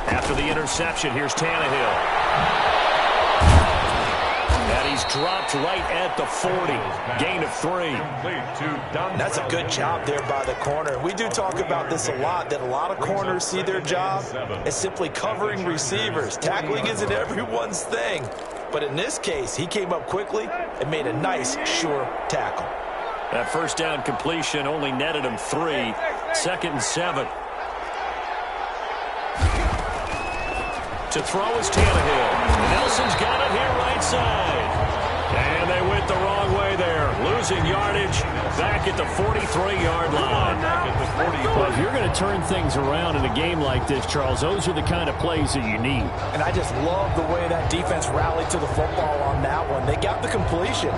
After the interception, here's Tannehill. And he's dropped right at the 40. Gain of 3. That's a good job there by the corner. We do talk about this a lot, that a lot of corners see their job as simply covering receivers. Tackling isn't everyone's thing. But in this case, he came up quickly and made a nice, sure tackle. That 1st down completion only netted him 3. 2nd and 7. To throw is Tannehill. Nelson's got it here right side. And they went the wrong way there. Losing yardage back at the 43-yard line. Well, if you're going to turn things around in a game like this, Charles, those are the kind of plays that you need. And I just love the way that defense rallied to the football on that one. They got the completion,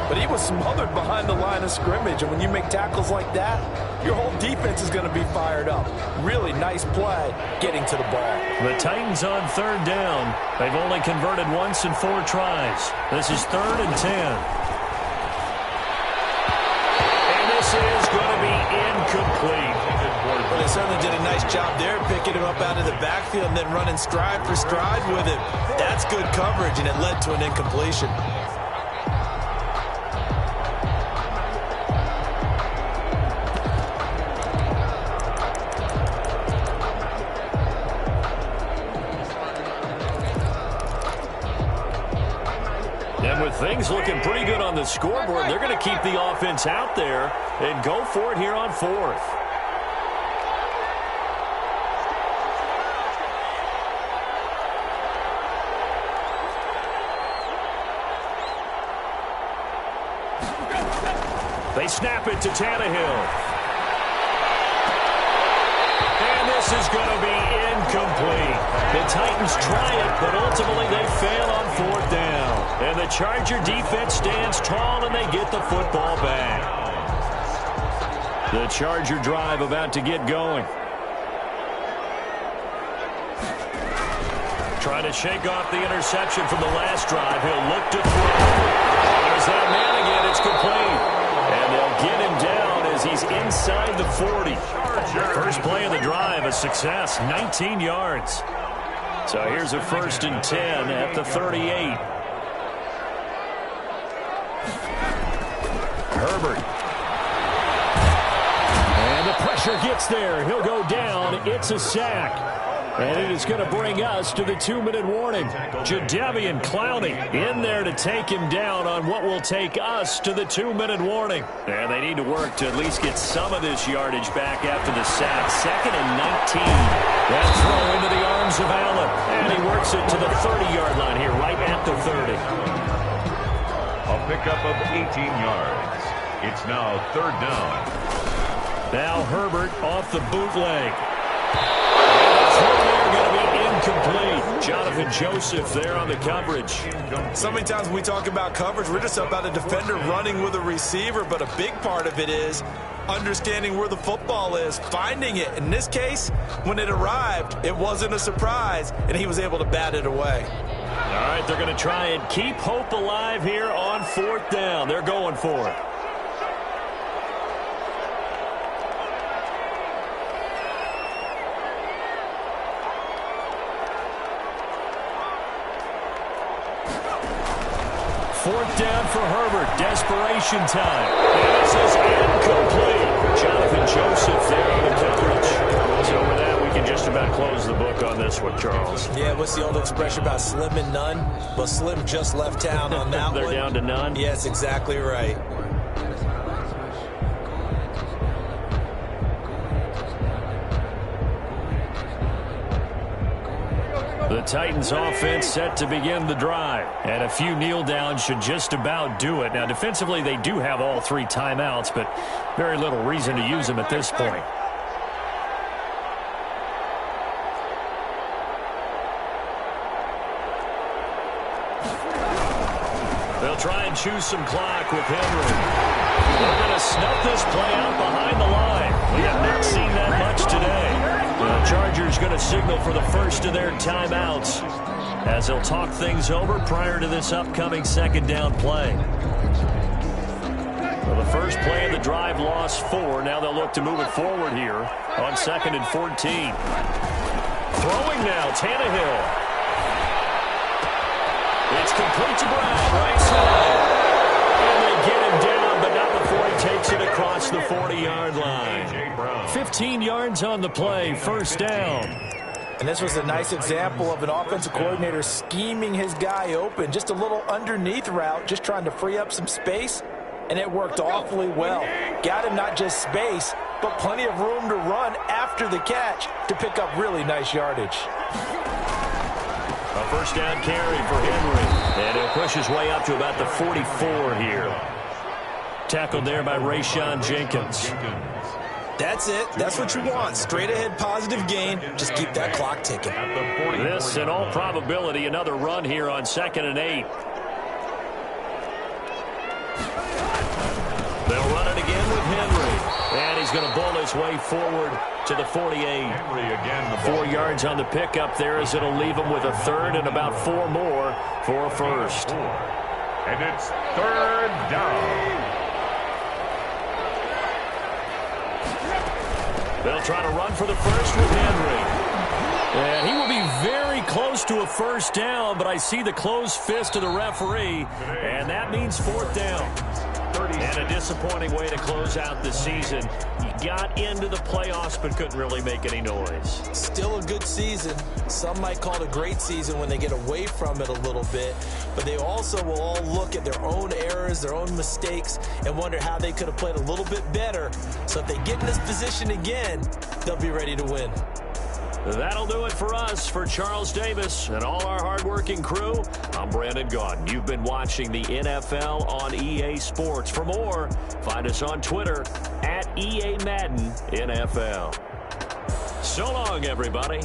but he was smothered behind the line of scrimmage. And when you make tackles like that, your whole defense is going to be fired up. Really nice play getting to the ball. The Titans on 3rd down. They've only converted once in 4 tries. This is 3rd and 10. And this is going to be incomplete. Well, they certainly did a nice job there, picking him up out of the backfield and then running stride for stride with him. That's good coverage, and it led to an incompletion. Things looking pretty good on the scoreboard. They're going to keep the offense out there and go for it here on fourth. They snap it to Tannehill. And this is going to be incomplete. The Titans try it, but ultimately they fail on fourth down. And the Charger defense stands tall, and they get the football back. The Charger drive about to get going. Trying to shake off the interception from the last drive. He'll look to throw. There's that man again. It's complete. And they'll get him down as he's inside the 40. First play of the drive, a success, 19 yards. So here's a 1st and 10 at the 38. Herbert. And the pressure gets there. He'll go down. It's a sack. And it is going to bring us to the 2-minute warning. Jadeveon Clowney in there to take him down on what will take us to the 2-minute warning. And they need to work to at least get some of this yardage back after the sack. 2nd and 19. That throw into the arms of Allen. And he works it to the 30-yard line here, right at the 30. A pickup of 18 yards. It's now 3rd down. Now Herbert off the bootleg. Going to be incomplete. Jonathan Joseph there on the coverage. So many times when we talk about coverage, we're just about a defender running with a receiver, but a big part of it is understanding where the football is, finding it. In this case, when it arrived, it wasn't a surprise, and he was able to bat it away. All right, they're going to try and keep hope alive here on 4th down. They're going for it. Fourth down for Herbert. Desperation time. And this is incomplete. Jonathan Joseph there on the coverage. So with that, we can just about close the book on this one, Charles. Yeah, what's the old expression about slim and none? Well, Slim just left town on that They're one. down to none? Yes, exactly right. The Titans offense set to begin the drive. And a few kneel downs should just about do it. Now, defensively, they do have all 3 timeouts, but very little reason to use them at this point. They'll try and choose some clock with Henry. They're going to snuff this play out behind the line. We have not seen that much today. The Chargers going to signal for the first of their timeouts as they'll talk things over prior to this upcoming 2nd down play. Well, the first play of the drive lost 4. Now they'll look to move it forward here on 2nd and 14. Throwing now, Tannehill. It's complete to Brown, right side. And they get him down, but not before he takes it across the 40-yard line. 15 yards on the play, 1st down. And this was a nice example of an offensive coordinator scheming his guy open. Just a little underneath route, just trying to free up some space, and it worked awfully well. Got him not just space, but plenty of room to run after the catch to pick up really nice yardage. A 1st down carry for Henry. And he'll push his way up to about the 44 here. Tackled there by Rayshon Jenkins. That's it. That's what you want. Straight ahead positive gain. Just keep that clock ticking. This, in all probability, another run here on 2nd and 8. They'll run it again with Henry. And he's going to bowl his way forward to the 48. Henry again. 4 yards on the pickup there as it'll leave him with a 3rd and about 4 more for a 1st. And it's 3rd down. They'll try to run for the 1st with Henry. And he will be very close to a 1st down, but I see the closed fist of the referee, and that means 4th down. And a disappointing way to close out the season. You got into the playoffs but couldn't really make any noise. Still a good season. Some might call it a great season when they get away from it a little bit, but they also will all look at their own errors, their own mistakes, and wonder how they could have played a little bit better. So if they get in this position again, they'll be ready to win. That'll do it for us. For Charles Davis and all our hardworking crew, I'm Brandon Gaudin. You've been watching the NFL on EA Sports. For more, find us on Twitter at EA Madden NFL. So long, everybody.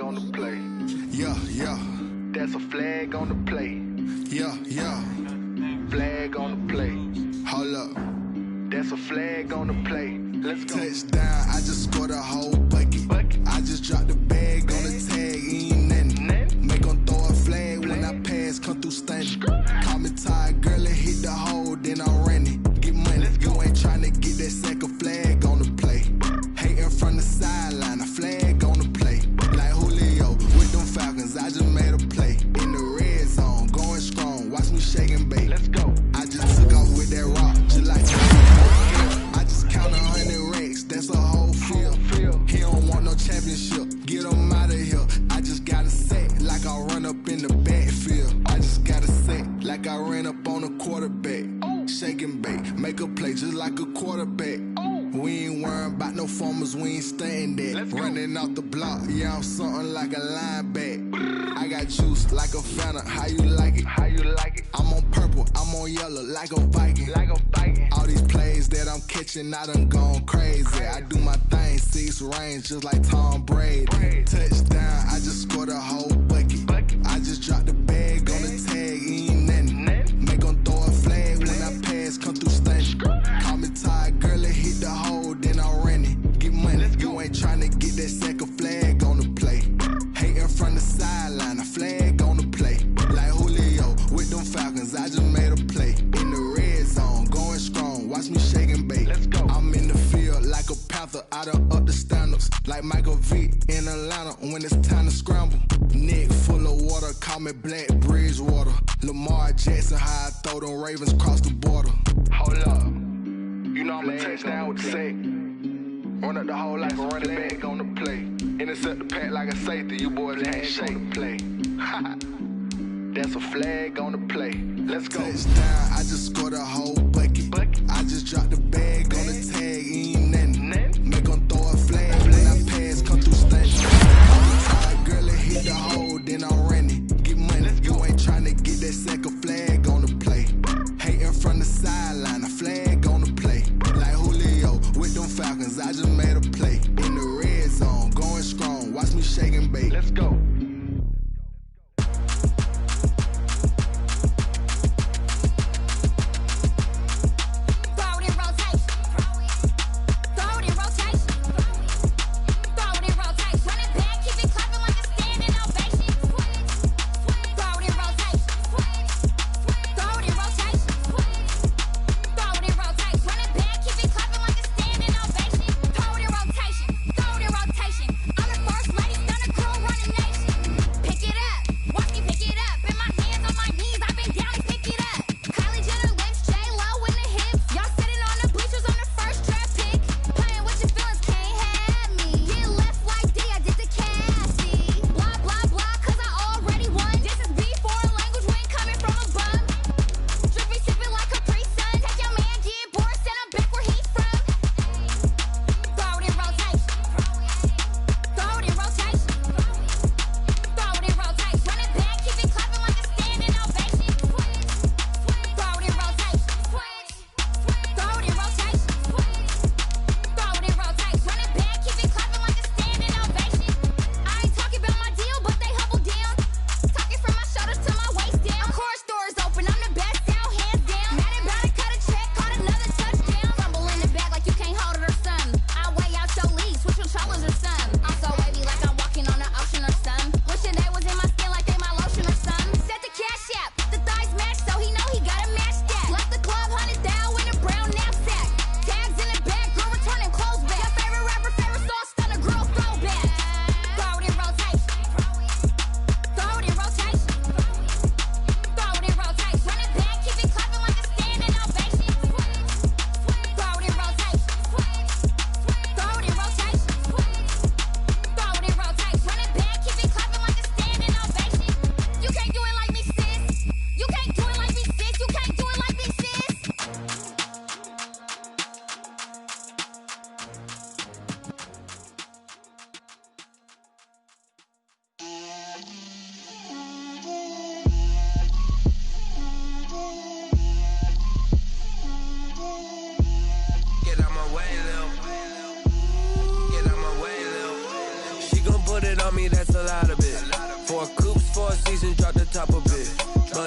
on the play. Yeah, yeah. That's a flag on the play. Yeah, yeah. Flag on the play. Hold up. That's a flag on the play. Let's go. Touchdown, I just scored a whole bucket. I just dropped the bag on the tag, ain't nothing. Make 'em throw a flag when I pass, come through stunning. Call me tired, girl, and hit the hole, then I'm running. Get money, you ain't tryna get that second flag on the play. Hating from the sideline, a flag on the play. Like Julio with them Falcons, I just made a play. In the red zone, going strong, watch me shake and bake. Let's go. I just took off with that rock, just like I just count 100 racks, that's a whole field. He don't want no championship, get him out of here. I just gotta set like I run up in the backfield. I just gotta set like I ran up on a quarterback. Shake and bake, make a play just like a quarterback. We ain't worrying about no formers, we ain't staying there. Running off the block, yeah, I'm something like a linebacker. I got juice like a Fanta, how you like it? How you like it? I'm on purple, I'm on yellow like a Viking. Like a Viking. All these plays that I'm catching, I done gone crazy. I do my thing, 6 range just like Tom Brady. Touchdown, I just scored a whole bucket. I just dropped the bag on the tag, ain't nothing. Make 'em throw a flag when I pass, come through stunning. Call me tired, girl, and hit the hole, then I'm running. Get money, you ain't tryna get that second flag on the play. Hating from the sideline, a flag on the play. Like Julio with them Falcons, I just made a play. In the red zone, going strong, watch me shake and bake. Let's go. I'm in the field like a Panther, I done up the standards. Like Michael Vick in Atlanta when it's time to scramble. Neck full of water, call me Black Bridgewater. Lamar Jackson, how I throw them Ravens across the border. Hold up. You know I'm a touchdown with the sack. Run up the hole like a running back on the play. Intercept the pack like a safety. You boys can't shake the play. That's a flag on the play. Let's go. Touchdown, I just scored a whole bucket. I just dropped the bag on the tag, ain't nothing. Make 'em throw a flag when I pass, come through stunning. I'm tired, girl, and hit the hole, then I'm running. Get money, you ain't tryna get that second flag on the play. Hating from the sideline, a flag on the play. Like Julio with them Falcons, I just made a play. In the red zone, going strong, watch me shake and bake. Let's go.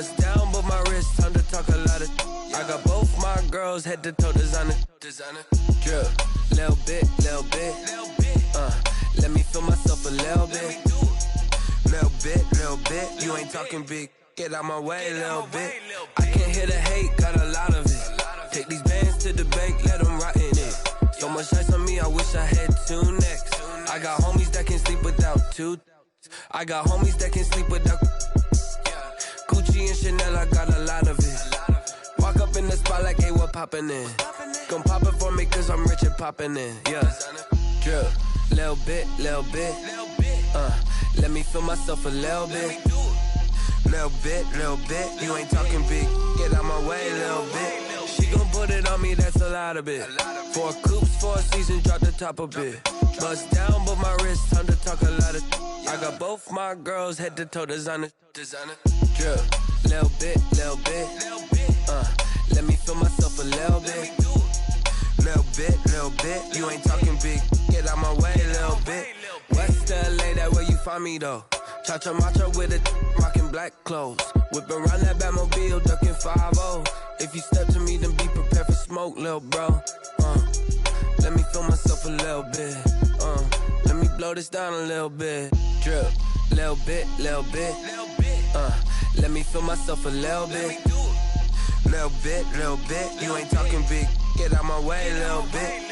Bust down, but my wrist time to talk a lot of. I got both my girls head to toe designer. Drip, little bit. Let me feel myself a little bit. Little bit. You ain't talking big. Get out my way, little bit. I can't hear the hate, got a lot of it. Take these bands to the bank, let them rot in it. So much ice on me, I wish I had 2 necks. I got homies that can sleep without 2. I got homies that can sleep without Gucci and Chanel, I got a lot of it. Walk up in the spot like, hey, what poppin' in? Gon' pop it for me cause I'm rich and poppin' in, yeah. Drip, little bit. Let me feel myself a little bit. Little bit. You ain't talking big, get out my way, little bit. She gon' put it on me, that's a lot of it. 4 coops, 4 seasons, drop the top a bit. Bust down, but my wrist, time to talk a lot of. I got both my girls head to toe designer. Drip, little bit. Let me feel myself a little bit. Little bit. You ain't talking big, get out my way, little bit. West LA, that where you find me though. Cha-cha matcha with it, rockin' black clothes. Whippin' around that Batmobile, duckin' 5-0. If you step to me, then be prepared for smoke, lil' bro. Let me feel myself a little bit. Let me blow this down a little bit. Drip, little bit. Let me feel myself a little bit. Little bit. You ain't talking big, get out my way, little bit.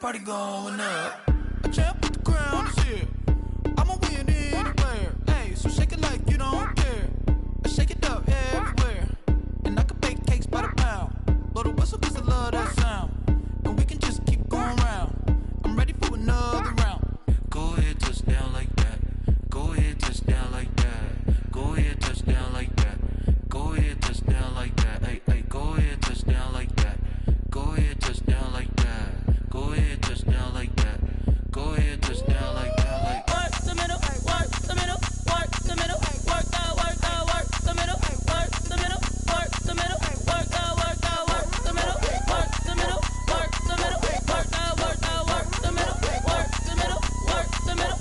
Party going up. A champ with the crown is here. I'ma win anywhere. Hey, so shake it like you don't care. I shake it up everywhere. And I can bake cakes by the pound. Blow the whistle cause I love that sound. And we can just keep going round. I'm ready for another round. Go ahead, touch down like that. Go ahead, touch down like that. Go ahead, touch down like that. Go ahead, touch down like that. Hey, go ahead, touch down like that. Go ahead, touch down like that. Go ahead, touch down like that. Go ahead, touch down like that. Like work the middle, work the middle, work the middle, work the middle, work the middle, work the middle, work the middle, work the middle, work the middle, work the middle, work the middle, work the middle,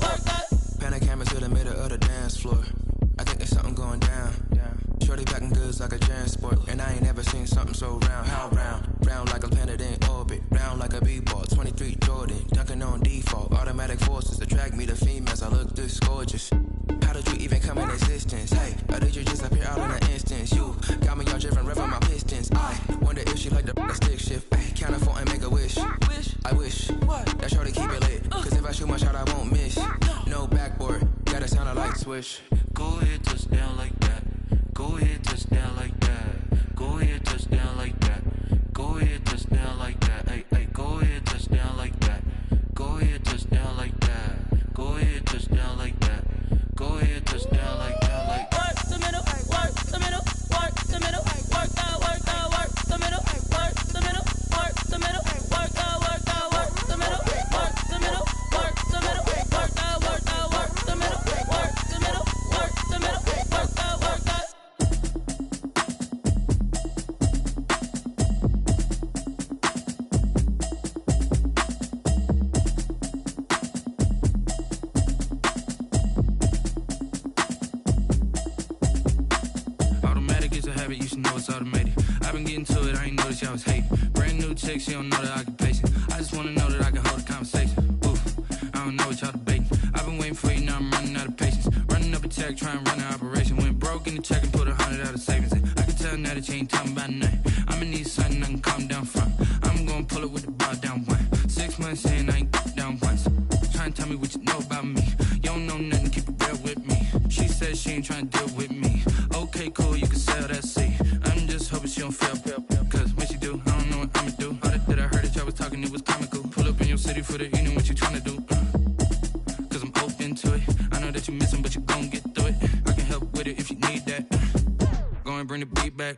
work the. Pan a camera to the middle of the dance floor. I think there's something going down. Shorty packing goods like a transport, and I ain't never seen something so round. How round? Round like a planet in orbit, round like a b-ball. 23 Jordan, dunking on default. Automatic forces attract me to females. I look this gorgeous. How did you even come in existence? Hey, or did you just appear out in an instance? You got me all driven, revving my pistons. I wonder if she like the stick shift. Hey, count it 4 and make a wish. I wish that shorty keep it lit. Cause if I shoot my shot, I won't miss. No backboard, gotta sound a light switch. Go ahead, touch down like that. Go ahead, touch down like that. Go ahead, touch down like that. Go ahead, touch down like that. Hey, go ahead, touch down like that. Go ahead, touch down like that. Go ahead, touch down like that. Go ahead, touch down like that. Like work the middle, work the middle, work the middle, work the middle, work the middle, work the middle, work the middle, work the middle, work the middle, work the middle, work the middle, work the middle, work the middle, work the. You should know it's automated. I've been getting to it, I ain't noticed y'all was hating. Brand new chick, she don't know the occupation. I just wanna know that I can hold a conversation. Oof, I don't know what y'all debating. I've been waiting for you, now I'm running out of patience. Running up a check, trying to run an operation. Went broke in the check and put 100 out of savings in. I can tell now that you ain't talking about nothing. I'ma need something I can calm down from. I'm gonna pull it with the bar down one. 6 months in, I ain't down once. Trying to tell me what you know about me. You don't know nothing, keep it real with me. She said she ain't trying to deal with me. Okay, cool, you can sell that seat. I'm just hoping she don't fail. Cause when she do, I don't know what I'ma do. and it was comical. Pull up in your city for the evening, what you tryna do? Cause I'm open to it. I know that you missing, but you gon' get through it. I can help with it if you need that. Go and bring the beat back.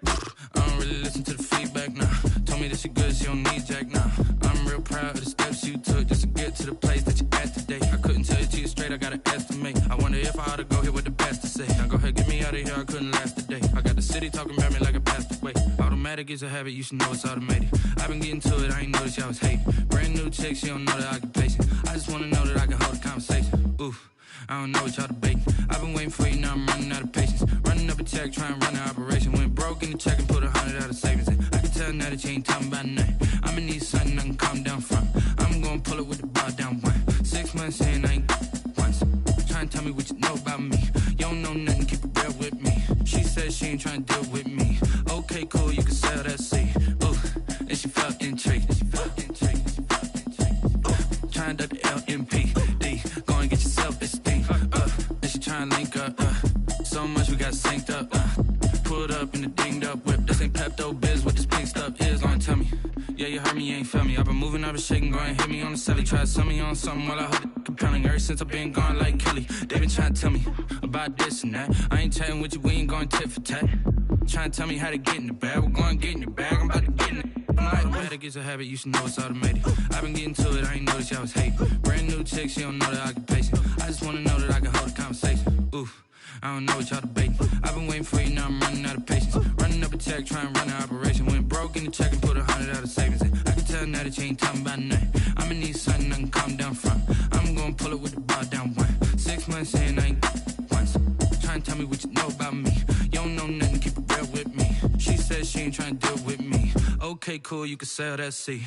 I don't really listen to the feedback, nah. Told me that she good, she don't need jack, nah. I'm real proud of the steps you took just to get to the place that you at today. I couldn't tell you to you straight, I gotta estimate. I wonder if I ought to go here with the best to say. Now go ahead, get me out of here, I couldn't last a day. I got the city talking about me like a passed away. Automatic is a habit, you should know it's automated. I've been getting to it, I ain't noticed y'all was hating. Brand new chick, she don't know the occupation. I just wanna know that I can hold a conversation. Oof, I don't know what y'all debating. I've been waiting for you, now I'm running out of patience. Running up a check, trying to run an operation. Went broke in the check and put 100 out of savings in. I can tell now that you ain't talking about nothing. I'ma need something I can calm down from. I'm gonna pull it with the bar down one. 6 months in, I ain't once. Trying to tell me what you know about me. You don't know nothing, keep it real with me. She said she ain't trying to deal with me. Okay, cool, you can sell that seed. Ooh, and she felt intrigued. Trying to duck the LMPD. Go and get your self-esteem. And she trying to link up. So much we got synced up. Pulled up in the dinged up whip. This ain't Pepto-Biz, what this pink stuff is. Long tell me. Yeah, you heard me, you ain't felt me. I've been moving, I've been shaking, go and hit me on the celly. Try to sell me on something while I hold it compelling. Ever since I've been gone like Kelly, they been trying to tell me about this and that. I ain't chatting with you, we ain't going tit for tat. Trying to tell me how to get in the bag. We're going to get in the bag, I'm about to get in it. Automatic is a habit, you should know it's automated. I've been getting to it, I ain't noticed y'all was hating. Brand new chick, she don't know the occupation. I just wanna know that I can hold a conversation. Oof, I don't know what y'all debating. I've been waiting for you, now I'm running out of patience. Running up a check, trying to run an operation. Went broke in the check and put 100 out of savings in. I can tell now that you ain't talking about nothing. I'ma need something I can calm down from. I'm gonna pull it with the bar down one. 6 months in, I ain't once. Trying to tell me what you know about me. You don't know nothing, keep it real with me. She said she ain't trying to deal with me. Okay, cool, you can sell that seed.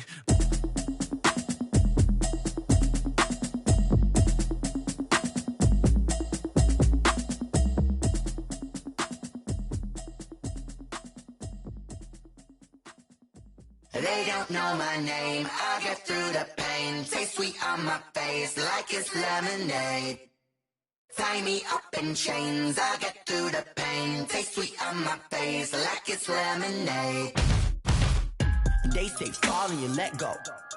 They don't know my name, I get through the pain. Taste sweet on my face like it's lemonade. Tie me up in chains, I get through the pain. Taste sweet on my face like it's lemonade. They say fall and you let go,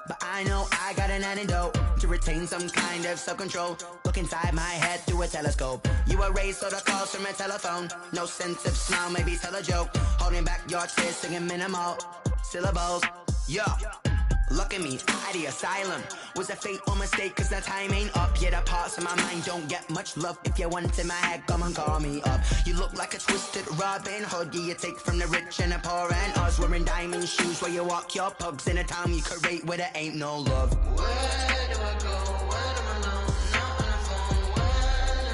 but I know I got an antidote to retain some kind of self-control. Look inside my head through a telescope. You were raised so the calls from a telephone. No sense of smile, maybe tell a joke. Holding back your tears, singing minimal syllables. Yo, look at me, at the asylum. Was a fate or mistake, cause the time ain't up. Yet the parts of my mind don't get much love. If you want in my head, come and call me up. You look like a twisted Robin Hood. Yeah, you take from the rich and the poor and us. Wearing diamond shoes where you walk your pugs. In a town you create where there ain't no love. Where do I go? When I'm alone? Not on the phone. When I'm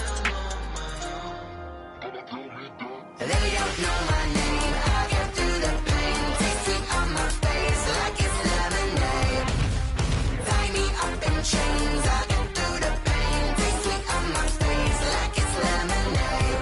on my own. They don't know my name. I get through the pain. Taste sweet on my face like it's lemonade. Tie me up in chains. I get through the pain. Taste sweet on my face like it's lemonade.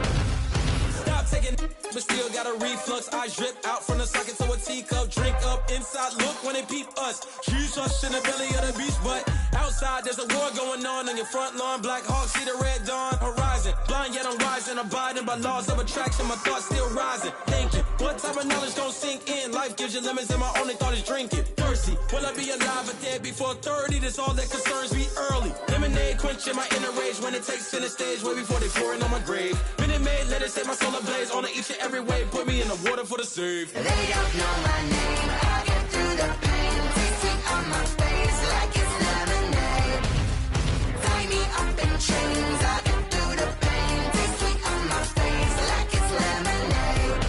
Stop taking, but still got a reflux. I drip out from the socket to a teacup. Drink up inside. Look when they peep us. Choose us in the belly of the beast, but outside there's a war going on your front lawn. Black Hawk, see the red dawn horizon. Blind yet I'm rising, abiding by laws of attraction. My thoughts still rising. Thinking, what type of knowledge don't sink in? Life gives you lemons and my only thought is drinking. Thirsty, will I be alive or dead before 30? That's all that concerns me early. Lemonade quenching my inner rage when it takes center stage way before they pouring on my grave. Minute Maid, let it set my soul ablaze on each and every way. Put me in the water for the save. They don't know my name. I get through the pain. Taste sweet on my face like it's lemonade. Tie me up in chains. I get through the pain. Taste sweet on my face like it's lemonade.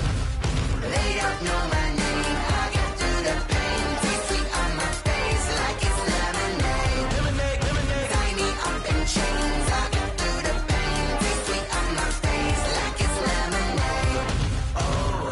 They don't know my name. I get through the pain. Taste sweet on my face like it's lemonade. Lemonade. Tie me up in chains. I get through the pain. Taste sweet on my face like it's lemonade. Oh.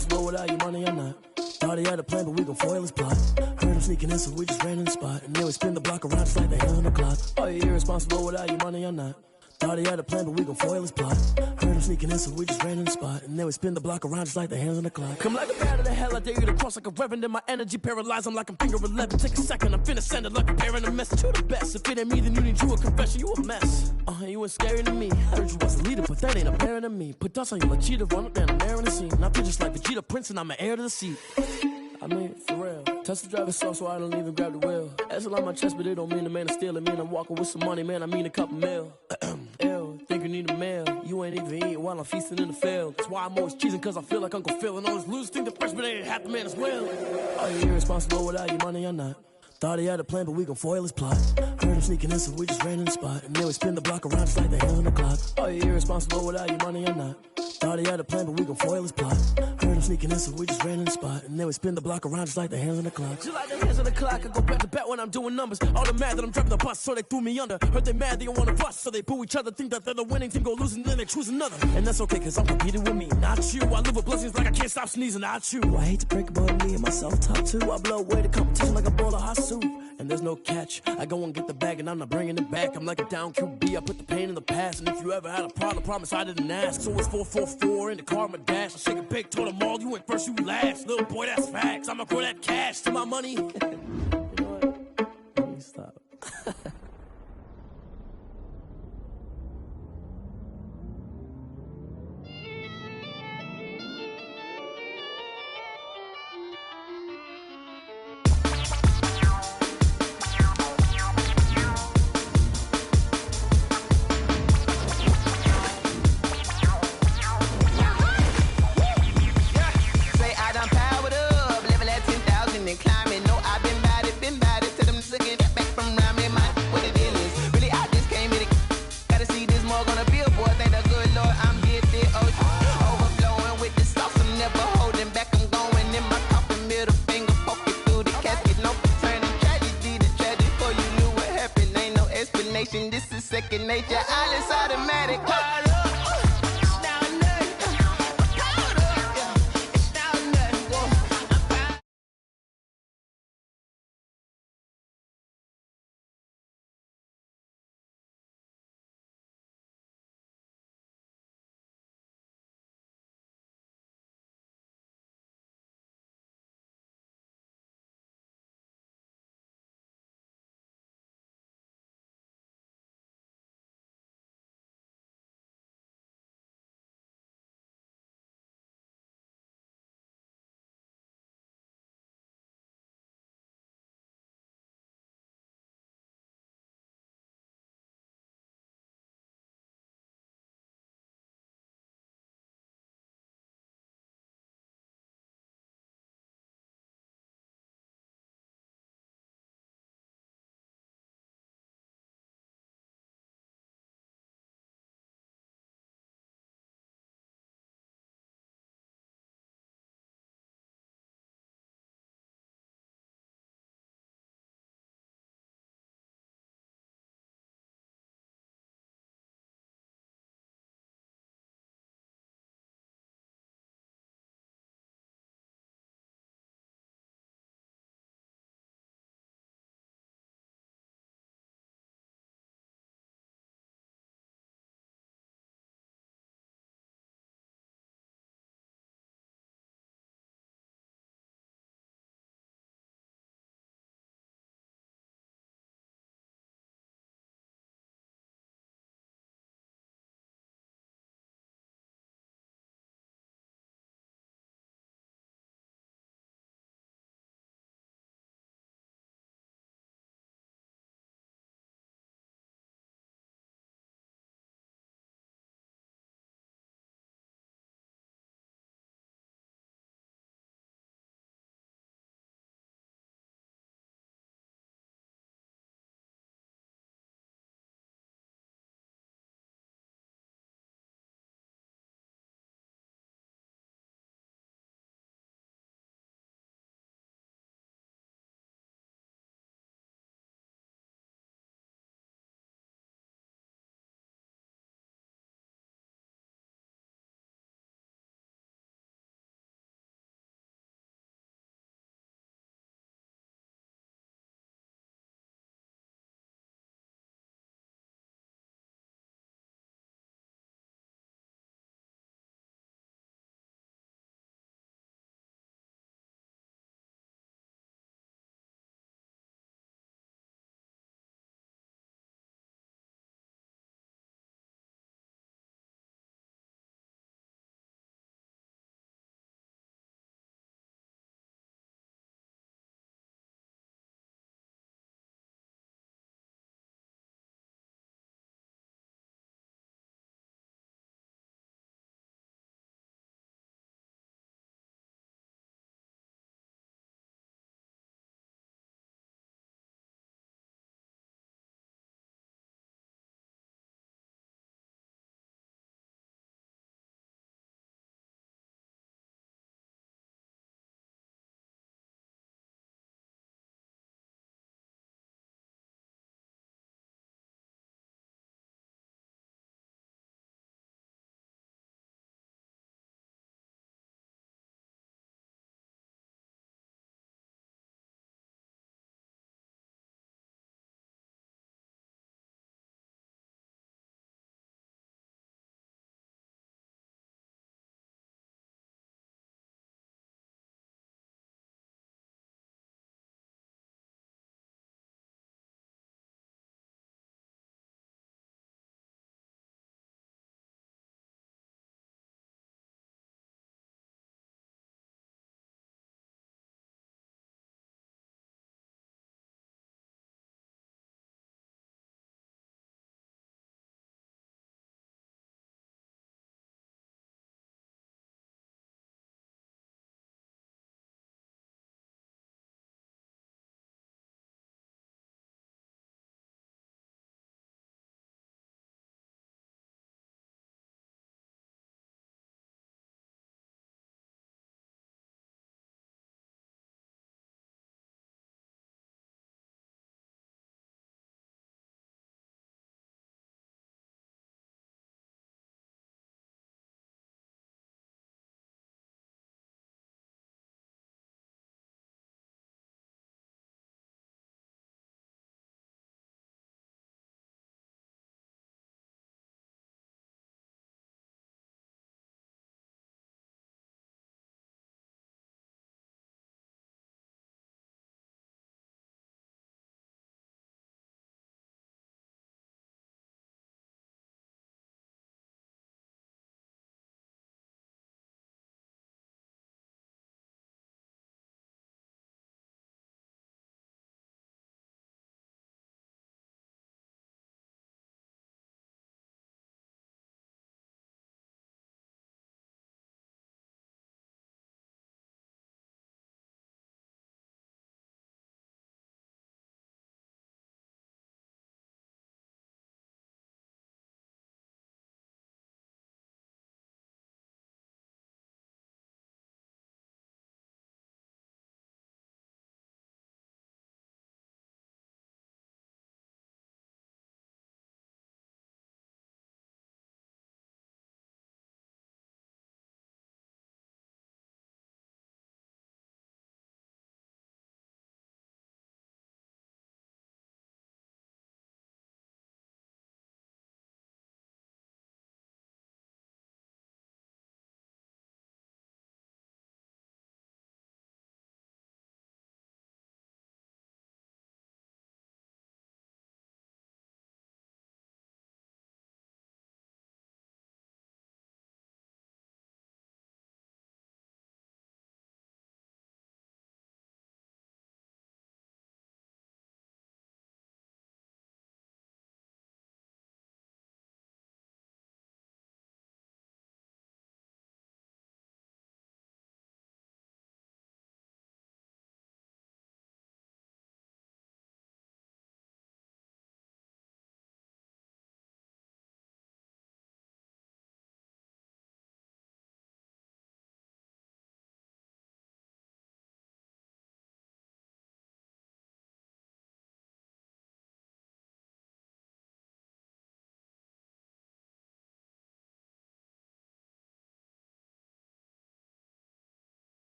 irresponsible without your money or not. Thought he had a plan, but we gon' foil his plot. Heard him sneaking in, so we just ran in the spot. And then we spin the block around just like the hands on the clock. Are you irresponsible without your money or not? Thought he had a plan, but we gon' foil his plot. Heard him sneaking in, so we just ran in the spot. And then we spin the block around just like the hands on the clock. Come like a bat of the hell, I dare you to cross like a reverend. In my energy paralyzed, I'm like I'm finger 11. Take a second, I'm finna send it like a bear in a mess. To the best, if it ain't me, then you need you a confession. You a mess. You ain't scary to me. Heard you was a leader, but that ain't apparent to me. Put dust on you like cheetah, run up down the air in the scene. I feel just like Vegeta Prince, and I'm an heir to the seat. I mean, for real. Touch the driver's soft, so I don't even grab the wheel. That's on my chest, but it don't mean the man is stealing. Mean I'm walking with some money, man. I mean a couple mil. Ew, think you need a meal. You ain't even eating while I'm feasting in the field. That's why I'm always cheesing, cause I feel like Uncle Phil. And all this lose think the freshman ain't half the man as well. Are you irresponsible without your money or not? Thought he had a plan, but we gon' foil his plot. Heard him sneaking in, so we just ran in the spot. And then we spin the block around just like the hands on the clock. Are you irresponsible without your money or not? Thought he had a plan, but we gon' foil his plot. Heard him sneaking in, so we just ran in the spot. And then we spin the block around just like the hands on the clock. Just like the hands on the clock, I go back to back when I'm doing numbers. All the mad that I'm driving the bus, so they threw me under. Heard they mad, they don't wanna bust, so they boo each other. Think that they're the winning team, go losing, then they choose another. And that's okay, cause I'm competing with me, not you. I live with blessings like I can't stop sneezing, not you. I hate to break about me and my self-talk too. I blow away the competition like a bowl of hot soup. And there's no catch. I go and get the bag and I'm not bringing it back. I'm like a down QB, I put the pain in the past. And if you ever had a problem, promise I didn't ask. So it's 444 in the car, my dash. I shake a big, told them all, you went first, you last. Little boy, that's facts. I'ma grow that cash to my money. You know what? Let me stop. This is second nature, all is automatic.